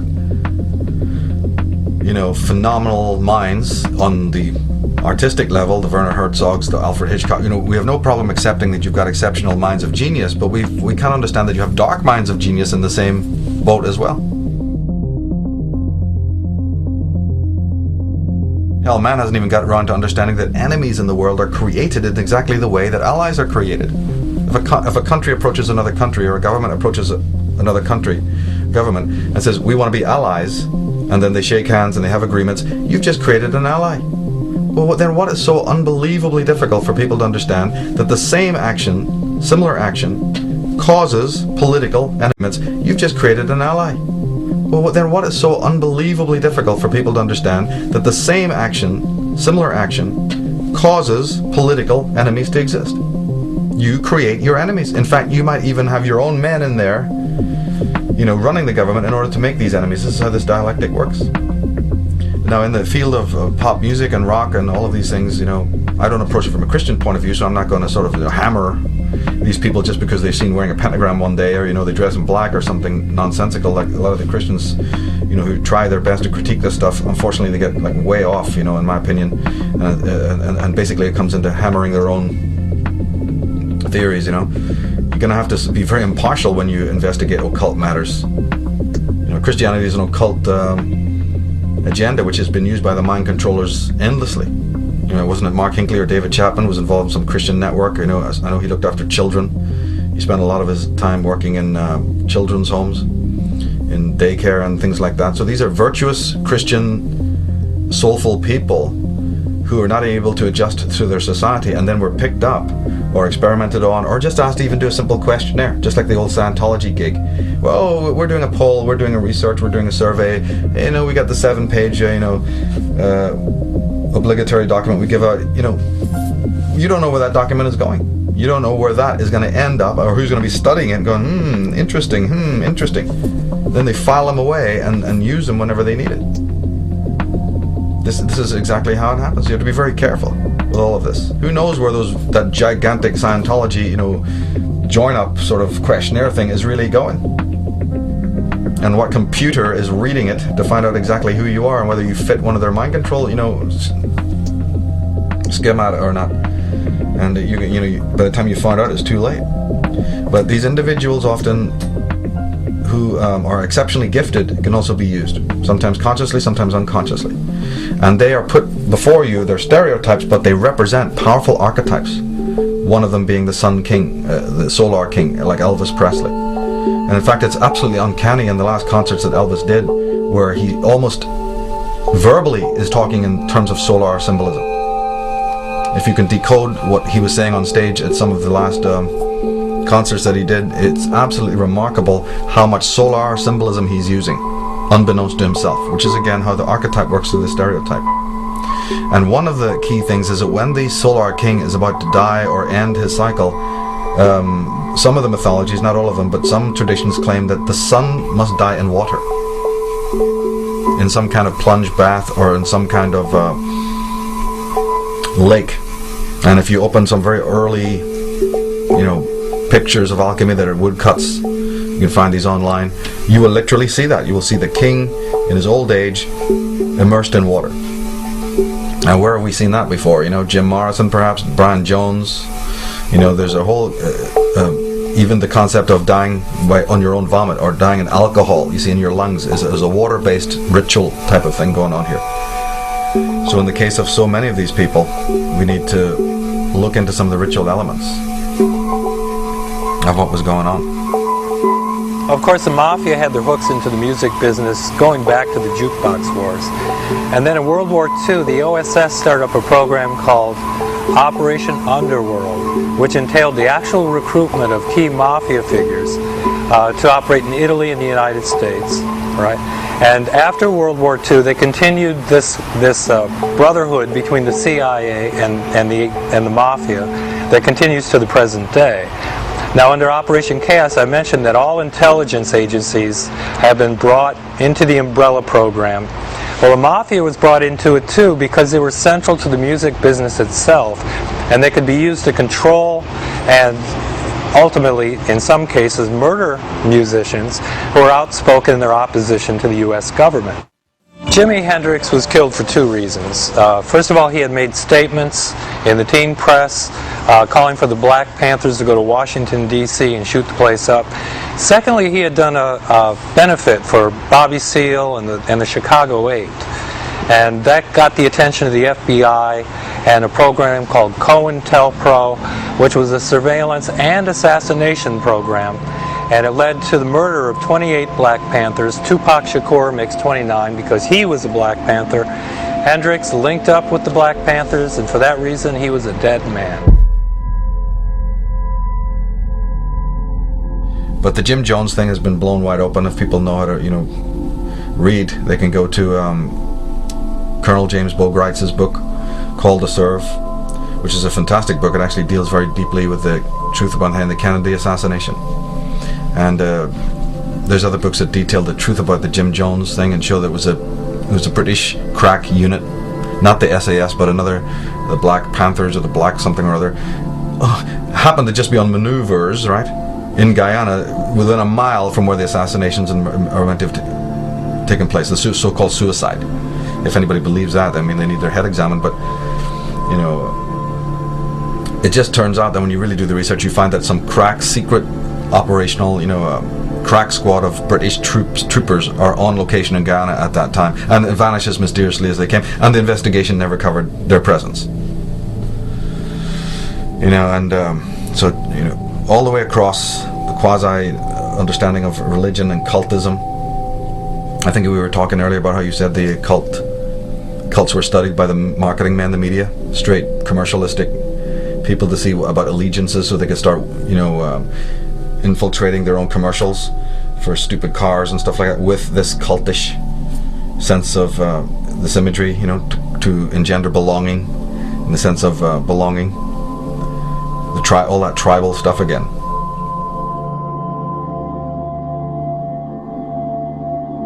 you know, phenomenal minds on the artistic level, the Werner Herzogs, the Alfred Hitchcock. You know, we have no problem accepting that you've got exceptional minds of genius, but we can't understand that you have dark minds of genius in the same boat as well. Hell, man hasn't even got around to understanding that enemies in the world are created in exactly the way that allies are created. If a country approaches another country, or a government approaches another country government and says, we want to be allies, and then they shake hands and they have agreements, you've just created an ally. Well, then what is so unbelievably difficult for people to understand that the same action, similar action, causes political enemies? You've just created an ally. Well, then what is so unbelievably difficult for people to understand that the same action, similar action, causes political enemies to exist? You create your enemies. In fact, you might even have your own men in there, you know, running the government in order to make these enemies. This is how this dialectic works. Now, in the field of pop music and rock and all of these things, you know, I don't approach it from a Christian point of view, so I'm not going to sort of, you know, hammer these people just because they've seen wearing a pentagram one day, or, you know, they dress in black or something nonsensical, like a lot of the Christians, you know, who try their best to critique this stuff. Unfortunately, they get like way off, you know, in my opinion, and basically it comes into hammering their own theories. You know, you're going to have to be very impartial when you investigate occult matters. You know, Christianity is an occult agenda which has been used by the mind controllers endlessly. You know, wasn't it Mark Hinckley or David Chapman was involved in some Christian network? You know, I know he looked after children. He spent a lot of his time working in children's homes, in daycare and things like that. So these are virtuous Christian, soulful people who are not able to adjust through their society, and then were picked up or experimented on, or just asked to even do a simple questionnaire, just like the old Scientology gig. Well, we're doing a poll, we're doing a research, we're doing a survey. You know, we got the 7-page, you know, obligatory document we give out. You know, you don't know where that document is going. You don't know where that is going to end up, or who's going to be studying it and going, interesting, interesting. Then they file them away and use them whenever they need it. This is exactly how it happens. You have to be very careful with all of this. Who knows where that gigantic Scientology, you know, join-up sort of questionnaire thing is really going, and what computer is reading it to find out exactly who you are and whether you fit one of their mind control, you know, schema or not. And you know, by the time you find out, it's too late. But these individuals often, who are exceptionally gifted, can also be used, sometimes consciously, sometimes unconsciously. And they are put before you, they're stereotypes, but they represent powerful archetypes. One of them being the Sun King, the Solar King, like Elvis Presley. And in fact, it's absolutely uncanny in the last concerts that Elvis did, where he almost verbally is talking in terms of solar symbolism. If you can decode what he was saying on stage at some of the last concerts that he did, it's absolutely remarkable how much solar symbolism he's using, unbeknownst to himself, which is again how the archetype works through the stereotype. And one of the key things is that when the Solar King is about to die or end his cycle, some of the mythologies, not all of them, but some traditions claim that the sun must die in water, in some kind of plunge bath or in some kind of lake. And if you open some very early, you know, pictures of alchemy that are woodcuts, you can find these online, you will literally see that. You will see the king in his old age immersed in water. Now, where have we seen that before? You know, Jim Morrison, perhaps, Brian Jones. You know, there's a whole, even the concept of dying on your own vomit, or dying in alcohol, you see, in your lungs, is a water-based ritual type of thing going on here. So in the case of so many of these people, we need to look into some of the ritual elements of what was going on. Of course, the Mafia had their hooks into the music business going back to the jukebox wars. And then in World War II, the OSS started up a program called Operation Underworld, which entailed the actual recruitment of key mafia figures to operate in Italy and the United States, right? And after World War II, they continued this brotherhood between the CIA and the mafia that continues to the present day. Now, under Operation Chaos, I mentioned that all intelligence agencies have been brought into the umbrella program. Well, the mafia was brought into it too because they were central to the music business itself, and they could be used to control and ultimately, in some cases, murder musicians who are outspoken in their opposition to the U.S. government. Jimi Hendrix was killed for two reasons. First of all, he had made statements in the teen press calling for the Black Panthers to go to Washington, D.C. and shoot the place up. Secondly, he had done a benefit for Bobby Seale and the Chicago 8. And that got the attention of the FBI and a program called COINTELPRO, which was a surveillance and assassination program. And it led to the murder of 28 Black Panthers. Tupac Shakur makes 29 because he was a Black Panther. Hendrix linked up with the Black Panthers, and for that reason, he was a dead man. But the Jim Jones thing has been blown wide open. If people know how to, read, they can go to Colonel James Bogart's book, Call to Serve, which is a fantastic book. It actually deals very deeply with the truth behind the Kennedy assassination. And there's other books that detail the truth about the Jim Jones thing and show that it was a British crack unit, not the SAS, but the Black Panthers or the Black something or other, happened to just be on maneuvers, right, in Guyana, within a mile from where the assassinations are meant to have taken place, the so-called suicide. If anybody believes that, I mean, they need their head examined. But it just turns out that when you really do the research, you find that some crack secret operational, crack squad of British troopers are on location in Guyana at that time, and it vanished as mysteriously as they came, and the investigation never covered their presence. So all the way across the quasi understanding of religion and cultism. I think we were talking earlier about how you said the cults were studied by the marketing men, the media, straight commercialistic people to see about allegiances so they could start, infiltrating their own commercials for stupid cars and stuff like that with this cultish sense of this imagery, to engender belonging, in the sense of belonging, all that tribal stuff again.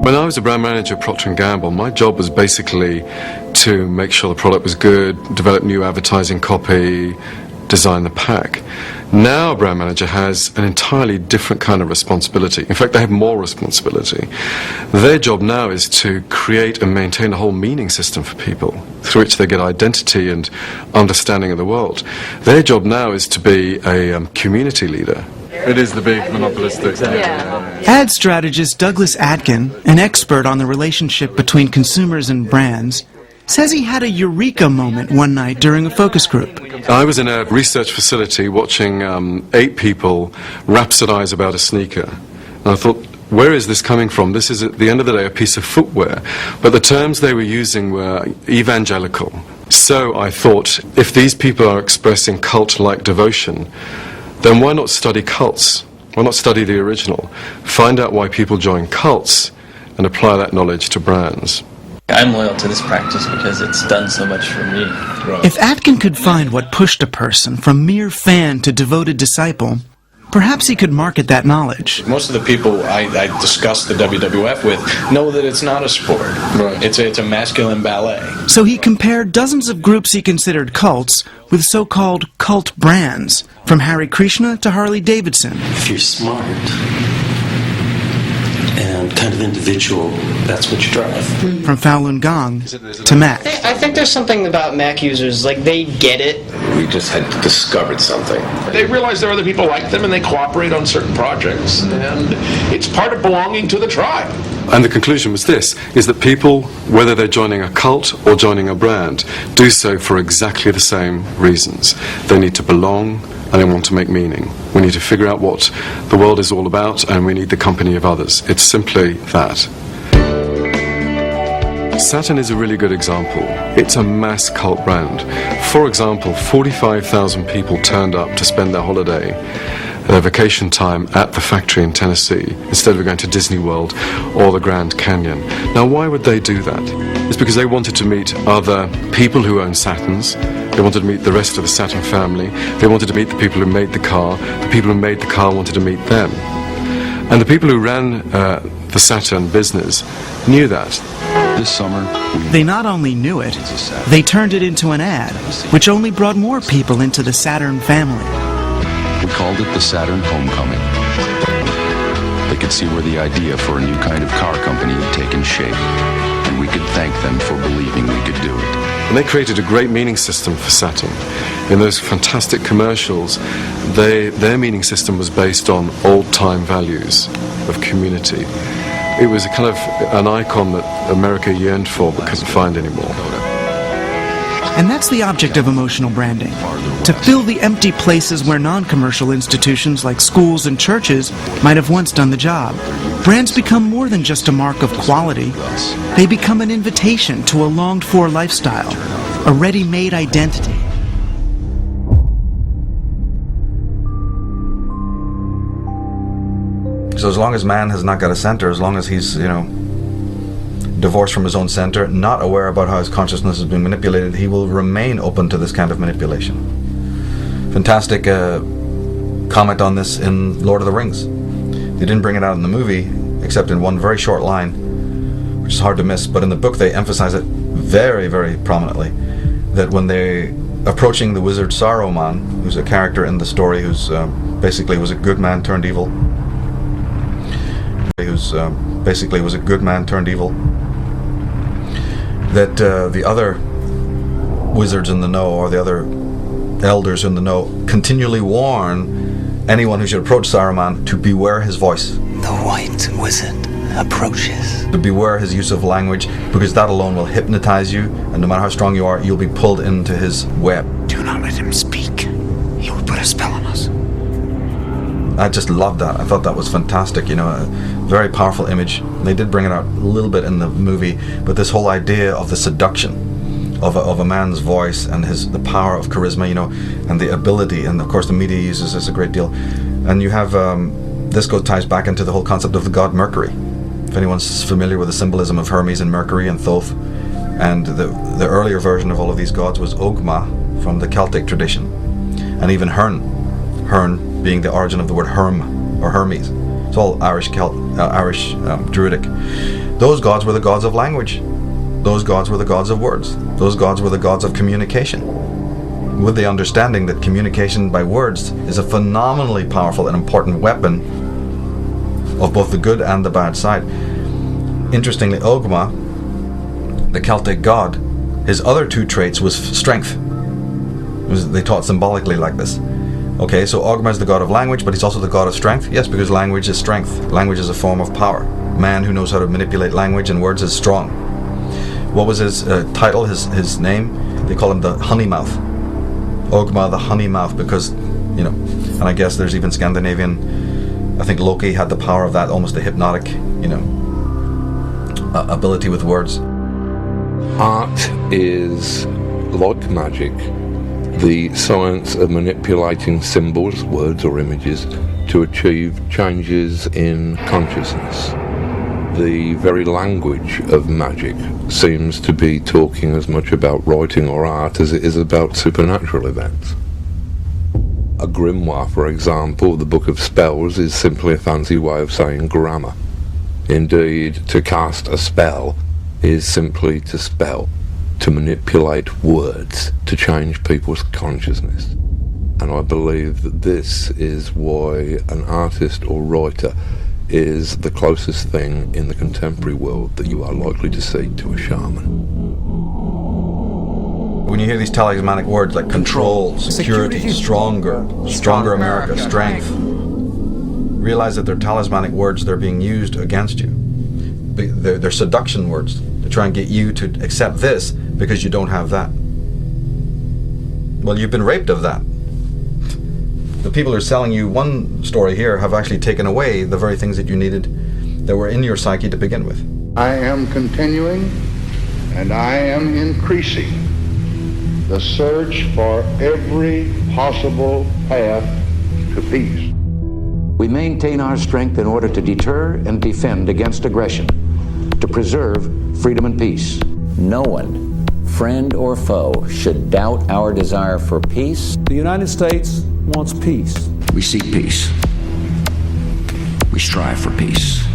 When I was a brand manager at Procter & Gamble, my job was basically to make sure the product was good, develop new advertising copy, design the pack. Now a brand manager has an entirely different kind of responsibility. In fact, they have more responsibility. Their job now is to create and maintain a whole meaning system for people through which they get identity and understanding of the world. Their job now is to be a community leader. It is the big monopolistic. Ad strategist Douglas Atkin, an expert on the relationship between consumers and brands, says he had a eureka moment one night during a focus group. I was in a research facility watching 8 people rhapsodize about a sneaker. And I thought, where is this coming from? This is, at the end of the day, a piece of footwear. But the terms they were using were evangelical. So I thought, if these people are expressing cult-like devotion, then why not study cults? Why not study the original? Find out why people join cults and apply that knowledge to brands. I'm loyal to this practice because it's done so much for me. If Atkin could find what pushed a person from mere fan to devoted disciple, perhaps he could market that knowledge. Most of the people I discuss the WWF with know that it's not a sport. Right. It's a masculine ballet. So he compared dozens of groups he considered cults with so-called cult brands, from Hare Krishna to Harley Davidson. If you're smart and kind of individual, that's what you drive. From Falun Gong to Mac. I think there's something about Mac users, like they get it. We just had discovered something. They realize there are other people like them and they cooperate on certain projects, and it's part of belonging to the tribe. And the conclusion was this, is that people, whether they're joining a cult or joining a brand, do so for exactly the same reasons. They need to belong and they want to make meaning. We need to figure out what the world is all about, and we need the company of others. It's simply that. Saturn is a really good example. It's a mass cult brand. For example, 45,000 people turned up to spend their holiday, their vacation time at the factory in Tennessee instead of going to Disney World or the Grand Canyon. Now, why would they do that? It's because they wanted to meet other people who own Saturns. They wanted to meet the rest of the Saturn family. They wanted to meet the people who made the car. The people who made the car wanted to meet them. And the people who ran the Saturn business knew that. This summer, they not only knew it, they turned it into an ad, which only brought more people into the Saturn family. We called it the Saturn Homecoming. They could see where the idea for a new kind of car company had taken shape, and we could thank them for believing we could do it. And they created a great meaning system for Saturn. In those fantastic commercials, their meaning system was based on old-time values of community. It was a kind of an icon that America yearned for but couldn't find anymore. And that's the object of emotional branding, to fill the empty places where non-commercial institutions like schools and churches might have once done the job. Brands become more than just a mark of quality. They become an invitation to a longed-for lifestyle, a ready-made identity. So as long as man has not got a center, as long as he's, divorced from his own center, not aware about how his consciousness is being manipulated, he will remain open to this kind of manipulation. Fantastic comment on this in Lord of the Rings. They didn't bring it out in the movie, except in one very short line, which is hard to miss, but in the book they emphasize it very, very prominently, that when they approaching the wizard Saruman, who's a character in the story who's basically was a good man turned evil, that the other wizards in the know, or the other elders in the know, continually warn anyone who should approach Saruman to beware his voice. The white wizard approaches. To beware his use of language, because that alone will hypnotize you, and no matter how strong you are, you'll be pulled into his web. Do not let him speak. He will put a spell on us. I just loved that. I thought that was fantastic, a very powerful image. They did bring it out a little bit in the movie, but this whole idea of the seduction of a man's voice and the power of charisma, and the ability, and of course the media uses this a great deal. And you have, this ties back into the whole concept of the god Mercury. If anyone's familiar with the symbolism of Hermes and Mercury and Thoth, and the earlier version of all of these gods was Ogma from the Celtic tradition, and even Hern being the origin of the word Herm or Hermes. It's all Irish Druidic. Those gods were the gods of language. Those gods were the gods of words. Those gods were the gods of communication, with the understanding that communication by words is a phenomenally powerful and important weapon of both the good and the bad side. Interestingly, Ogma, the Celtic god, his other two traits was strength. They taught symbolically like this. Okay, so Ogma is the god of language, but he's also the god of strength. Yes, because language is strength. Language is a form of power. Man who knows how to manipulate language and words is strong. What was his title, his name? They call him the honey mouth. Ogma the honey mouth, because, and I guess there's even Scandinavian, I think Loki had the power of that, almost a hypnotic, ability with words. Art is like magic. The science of manipulating symbols, words or images, to achieve changes in consciousness. The very language of magic seems to be talking as much about writing or art as it is about supernatural events. A grimoire, for example, the Book of Spells, is simply a fancy way of saying grammar. Indeed, to cast a spell is simply to spell, to manipulate words, to change people's consciousness. And I believe that this is why an artist or writer is the closest thing in the contemporary world that you are likely to see to a shaman. When you hear these talismanic words like control, security, stronger America, strength, realize that they're talismanic words. They're being used against you. They're seduction words to try and get you to accept this because you don't have that. Well, you've been raped of that. The people who are selling you one story here have actually taken away the very things that you needed that were in your psyche to begin with. I am continuing and I am increasing the search for every possible path to peace. We maintain our strength in order to deter and defend against aggression, to preserve freedom and peace. No one, friend or foe, should doubt our desire for peace. The United States wants peace. We seek peace. We strive for peace.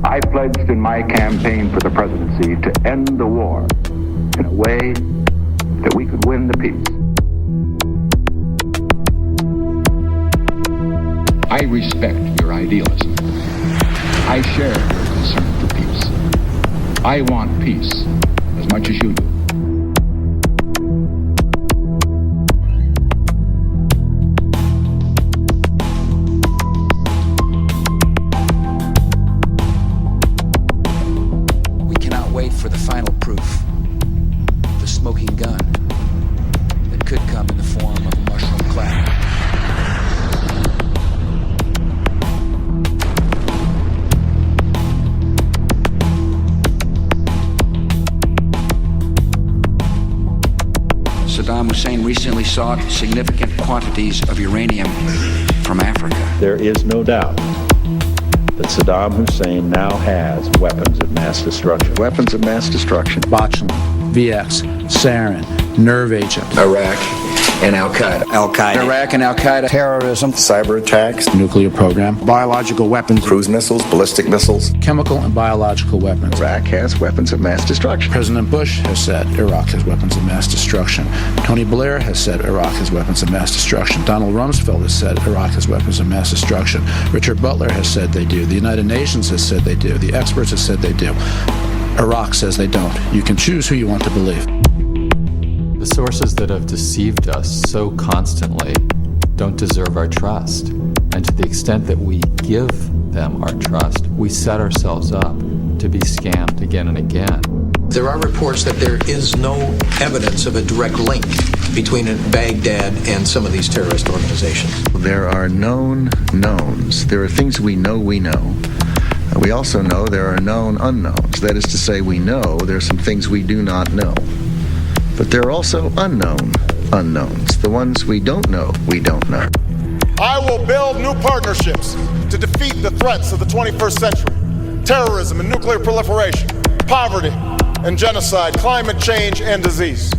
I pledged in my campaign for the presidency to end the war in a way that we could win the peace. I respect your idealism. I share your concern for peace. I want peace as much as you do. We cannot wait for the final proof, the smoking gun that could come in the form of a mushroom cloud. Saddam Hussein recently sought significant quantities of uranium from Africa. There is no doubt that Saddam Hussein now has weapons of mass destruction. Weapons of mass destruction. Botulinum, VX, sarin, nerve agent. Iraq and Al-Qaeda. Iraq and Al-Qaeda. Terrorism. Cyber attacks. Nuclear program. Biological weapons. Cruise missiles, ballistic missiles. Chemical and biological weapons. Iraq has weapons of mass destruction. President Bush has said Iraq has weapons of mass destruction. Tony Blair has said Iraq has weapons of mass destruction. Donald Rumsfeld has said Iraq has weapons of mass destruction. Richard Butler has said they do. The United Nations has said they do. The experts have said they do. Iraq says they don't. You can choose who you want to believe. The sources that have deceived us so constantly don't deserve our trust. And to the extent that we give them our trust, we set ourselves up to be scammed again and again. There are reports that there is no evidence of a direct link between Baghdad and some of these terrorist organizations. There are known knowns. There are things we know we know. We also know there are known unknowns. That is to say, we know there are some things we do not know. But there are also unknown unknowns. The ones we don't know, we don't know. I will build new partnerships to defeat the threats of the 21st century. Terrorism and nuclear proliferation, poverty and genocide, climate change and disease.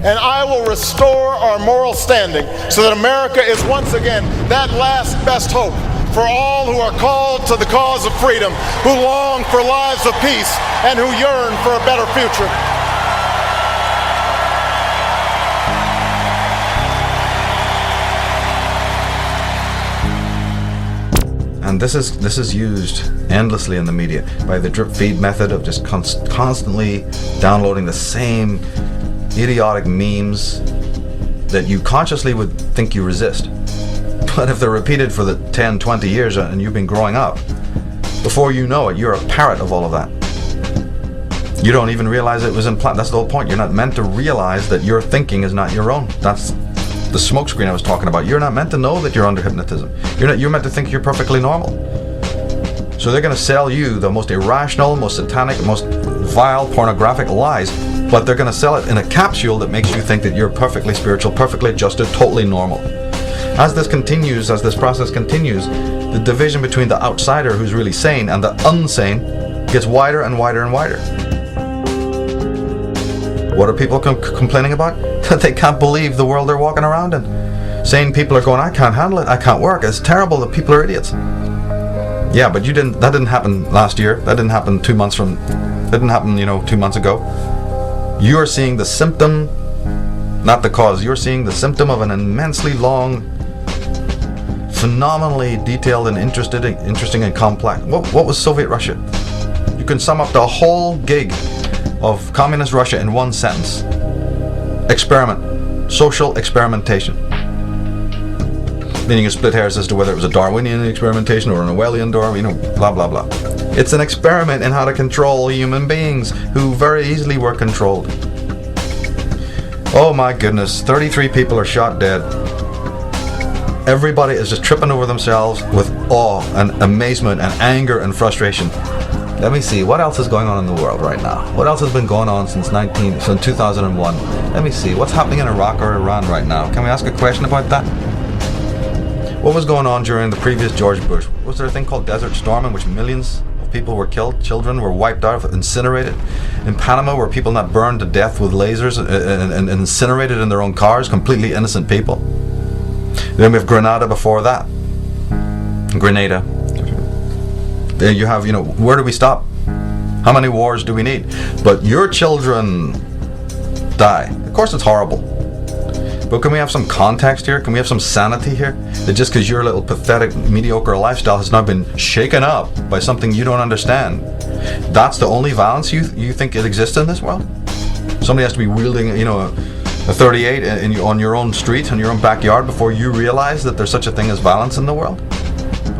And I will restore our moral standing so that America is once again that last best hope for all who are called to the cause of freedom, who long for lives of peace, and who yearn for a better future. And this is used endlessly in the media by the drip feed method of just constantly downloading the same idiotic memes that you consciously would think you resist. But if they're repeated for the 10, 20 years and you've been growing up, before you know it, you're a parrot of all of that. You don't even realize it was implanted. That's the whole point. You're not meant to realize that your thinking is not your own. That's the smokescreen I was talking about. You're not meant to know that you're under hypnotism. You're meant to think you're perfectly normal. So they're going to sell you the most irrational, most satanic, most vile, pornographic lies, but they're going to sell it in a capsule that makes you think that you're perfectly spiritual, perfectly adjusted, totally normal. As this continues, as this process continues, the division between the outsider who's really sane and the unsane gets wider and wider and wider. What are people complaining about? That they can't believe the world they're walking around in. Sane people are going, I can't handle it, I can't work, it's terrible, the people are idiots. Yeah, but that didn't happen last year, that didn't happen 2 months ago. You're seeing the symptom, not the cause. You're seeing the symptom of an immensely long, phenomenally detailed and interesting and complex. What was Soviet Russia? You can sum up the whole gig of communist Russia in one sentence. Experiment. Social experimentation. Meaning a split hairs as to whether it was a Darwinian experimentation or an Orwellian blah blah blah. It's an experiment in how to control human beings who very easily were controlled. Oh my goodness, 33 people are shot dead. Everybody is just tripping over themselves with awe and amazement and anger and frustration. Let me see, what else is going on in the world right now? What else has been going on since 2001? Let me see, what's happening in Iraq or Iran right now? Can we ask a question about that? What was going on during the previous George Bush? Was there a thing called Desert Storm in which millions of people were killed, children were wiped out, incinerated? In Panama, were people not burned to death with lasers and incinerated in their own cars, completely innocent people? Then we have Grenada before that. Grenada. There you have, where do we stop? How many wars do we need? But your children die. Of course it's horrible. But can we have some context here? Can we have some sanity here? That just because your little pathetic, mediocre lifestyle has now been shaken up by something you don't understand, that's the only violence you think it exists in this world? Somebody has to be wielding, a 38 on your own street, in your own backyard, before you realize that there's such a thing as violence in the world?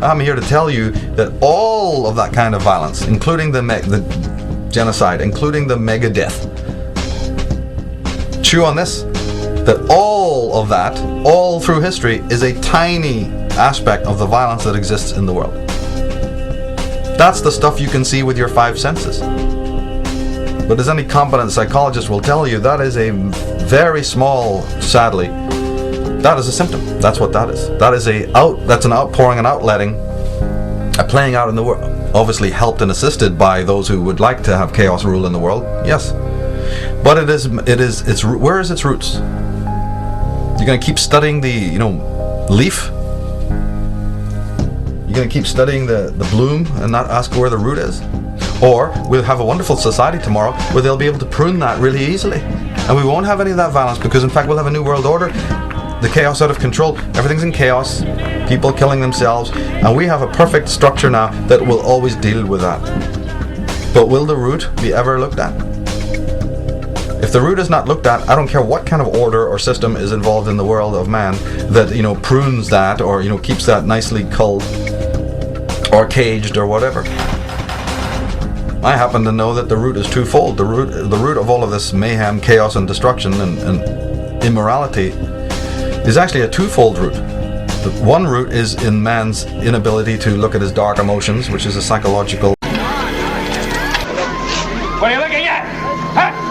I'm here to tell you that all of that kind of violence, including the genocide, including the mega death, chew on this, that all of that, all through history, is a tiny aspect of the violence that exists in the world. That's the stuff you can see with your five senses. But as any competent psychologist will tell you, that is a very small, sadly, that is a symptom. That's what that is. That's an outpouring and outletting, a playing out in the world. Obviously helped and assisted by those who would like to have chaos rule in the world. Yes. But where is its roots? You're going to keep studying the, leaf? You're going to keep studying the bloom and not ask where the root is? Or we'll have a wonderful society tomorrow where they'll be able to prune that really easily. And we won't have any of that violence because, in fact, we'll have a new world order. The chaos out of control. Everything's in chaos. People killing themselves. And we have a perfect structure now that will always deal with that. But will the root be ever looked at? If the root is not looked at, I don't care what kind of order or system is involved in the world of man that, prunes that or, keeps that nicely culled or caged or whatever. I happen to know that the root is twofold. The root of all of this mayhem, chaos, and destruction and immorality is actually a twofold root. The one root is in man's inability to look at his dark emotions, which is a psychological. What are you looking at? Huh?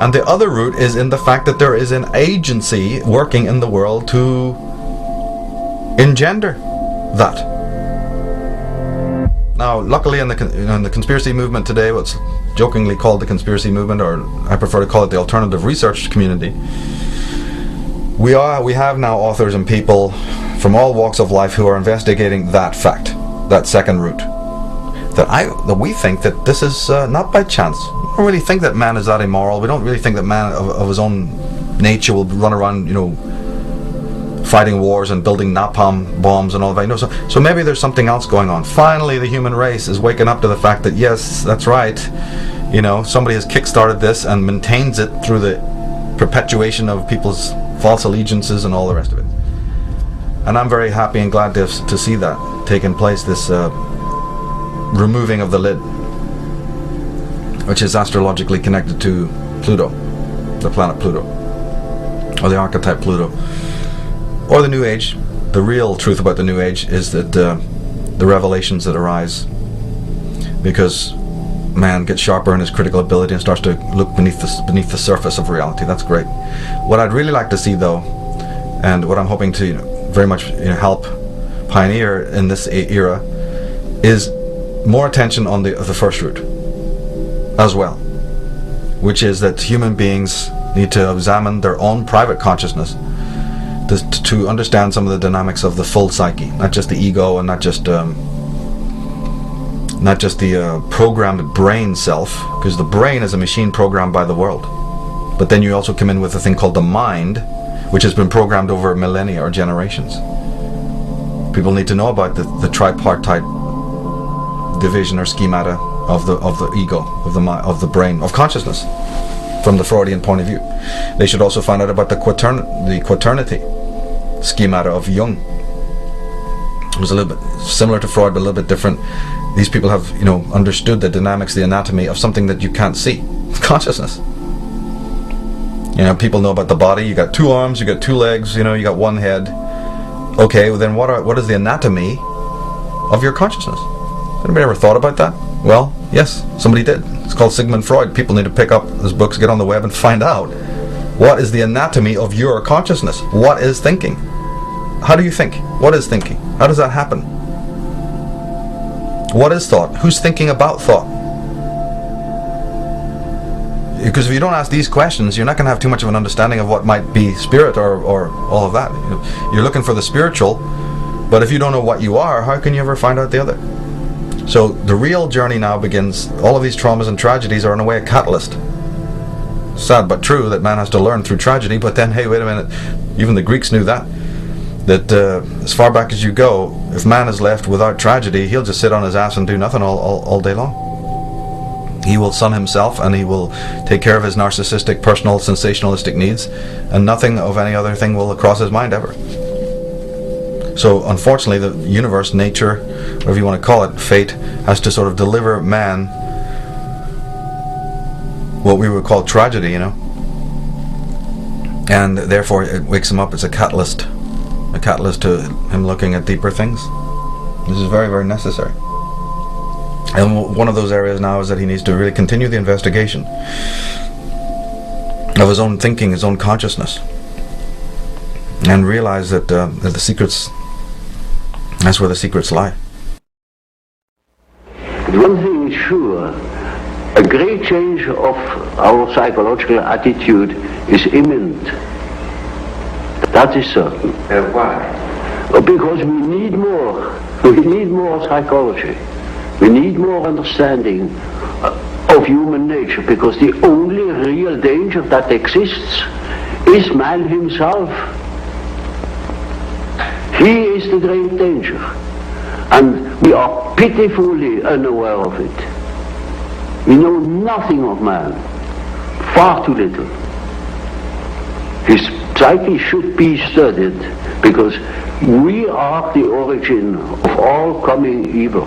And the other root is in the fact that there is an agency working in the world to engender that. Now, luckily in the conspiracy movement today, what's jokingly called the conspiracy movement, or I prefer to call it the alternative research community, we have now authors and people from all walks of life who are investigating that fact, that second root. That we think that this is not by chance. We don't really think that man is that immoral. We don't really think that man of his own nature will run around, fighting wars and building napalm bombs and all that. So maybe there's something else going on. Finally, the human race is waking up to the fact that yes, that's right. Somebody has kickstarted this and maintains it through the perpetuation of people's false allegiances and all the rest of it. And I'm very happy and glad to see that taking place. This removing of the lid, which is astrologically connected to Pluto, the planet Pluto, or the archetype Pluto, or the New Age. The real truth about the New Age is that the revelations that arise because man gets sharper in his critical ability and starts to look beneath the surface of reality. That's great. What I'd really like to see, though, and what I'm hoping to very much help pioneer in this era, is more attention on the first root as well, which is that human beings need to examine their own private consciousness to understand some of the dynamics of the full psyche, not just the ego and not just the programmed brain self, because the brain is a machine programmed by the world. But then you also come in with a thing called the mind, which has been programmed over millennia or generations. People need to know about the tripartite division or schemata of the ego, of the brain, of consciousness, from the Freudian point of view. They should also find out about the quaternity schemata of Jung. It was a little bit similar to Freud, but a little bit different. These people have, understood the dynamics, the anatomy of something that you can't see, consciousness. People know about the body. You got 2 arms, you got 2 legs, you got 1 head. Okay, well then what is the anatomy of your consciousness? Anybody ever thought about that? Well, yes, somebody did. It's called Sigmund Freud. People need to pick up his books, get on the web, and find out what is the anatomy of your consciousness. What is thinking? How do you think? What is thinking? How does that happen? What is thought? Who's thinking about thought? Because if you don't ask these questions, you're not going to have too much of an understanding of what might be spirit or all of that. You're looking for the spiritual, but if you don't know what you are, how can you ever find out the other? So the real journey now begins. All of these traumas and tragedies are in a way a catalyst. Sad but true that man has to learn through tragedy, but then, hey, wait a minute, even the Greeks knew that as far back as you go, if man is left without tragedy, he'll just sit on his ass and do nothing all day long. He will sun himself and he will take care of his narcissistic, personal, sensationalistic needs, and nothing of any other thing will cross his mind ever. So unfortunately, the universe, nature, whatever you want to call it, fate, has to sort of deliver man what we would call tragedy, and therefore it wakes him up as a catalyst to him looking at deeper things. This is very, very necessary. And one of those areas now is that he needs to really continue the investigation of his own thinking, his own consciousness, and realize that the secrets, that's where the secrets lie. One thing is sure, a great change of our psychological attitude is imminent. That is certain. Why? Because we need more. We need more psychology. We need more understanding of human nature, because the only real danger that exists is man himself. He is the great danger, and we are pitifully unaware of it. We know nothing of man, far too little. His psyche should be studied, because we are the origin of all coming evil.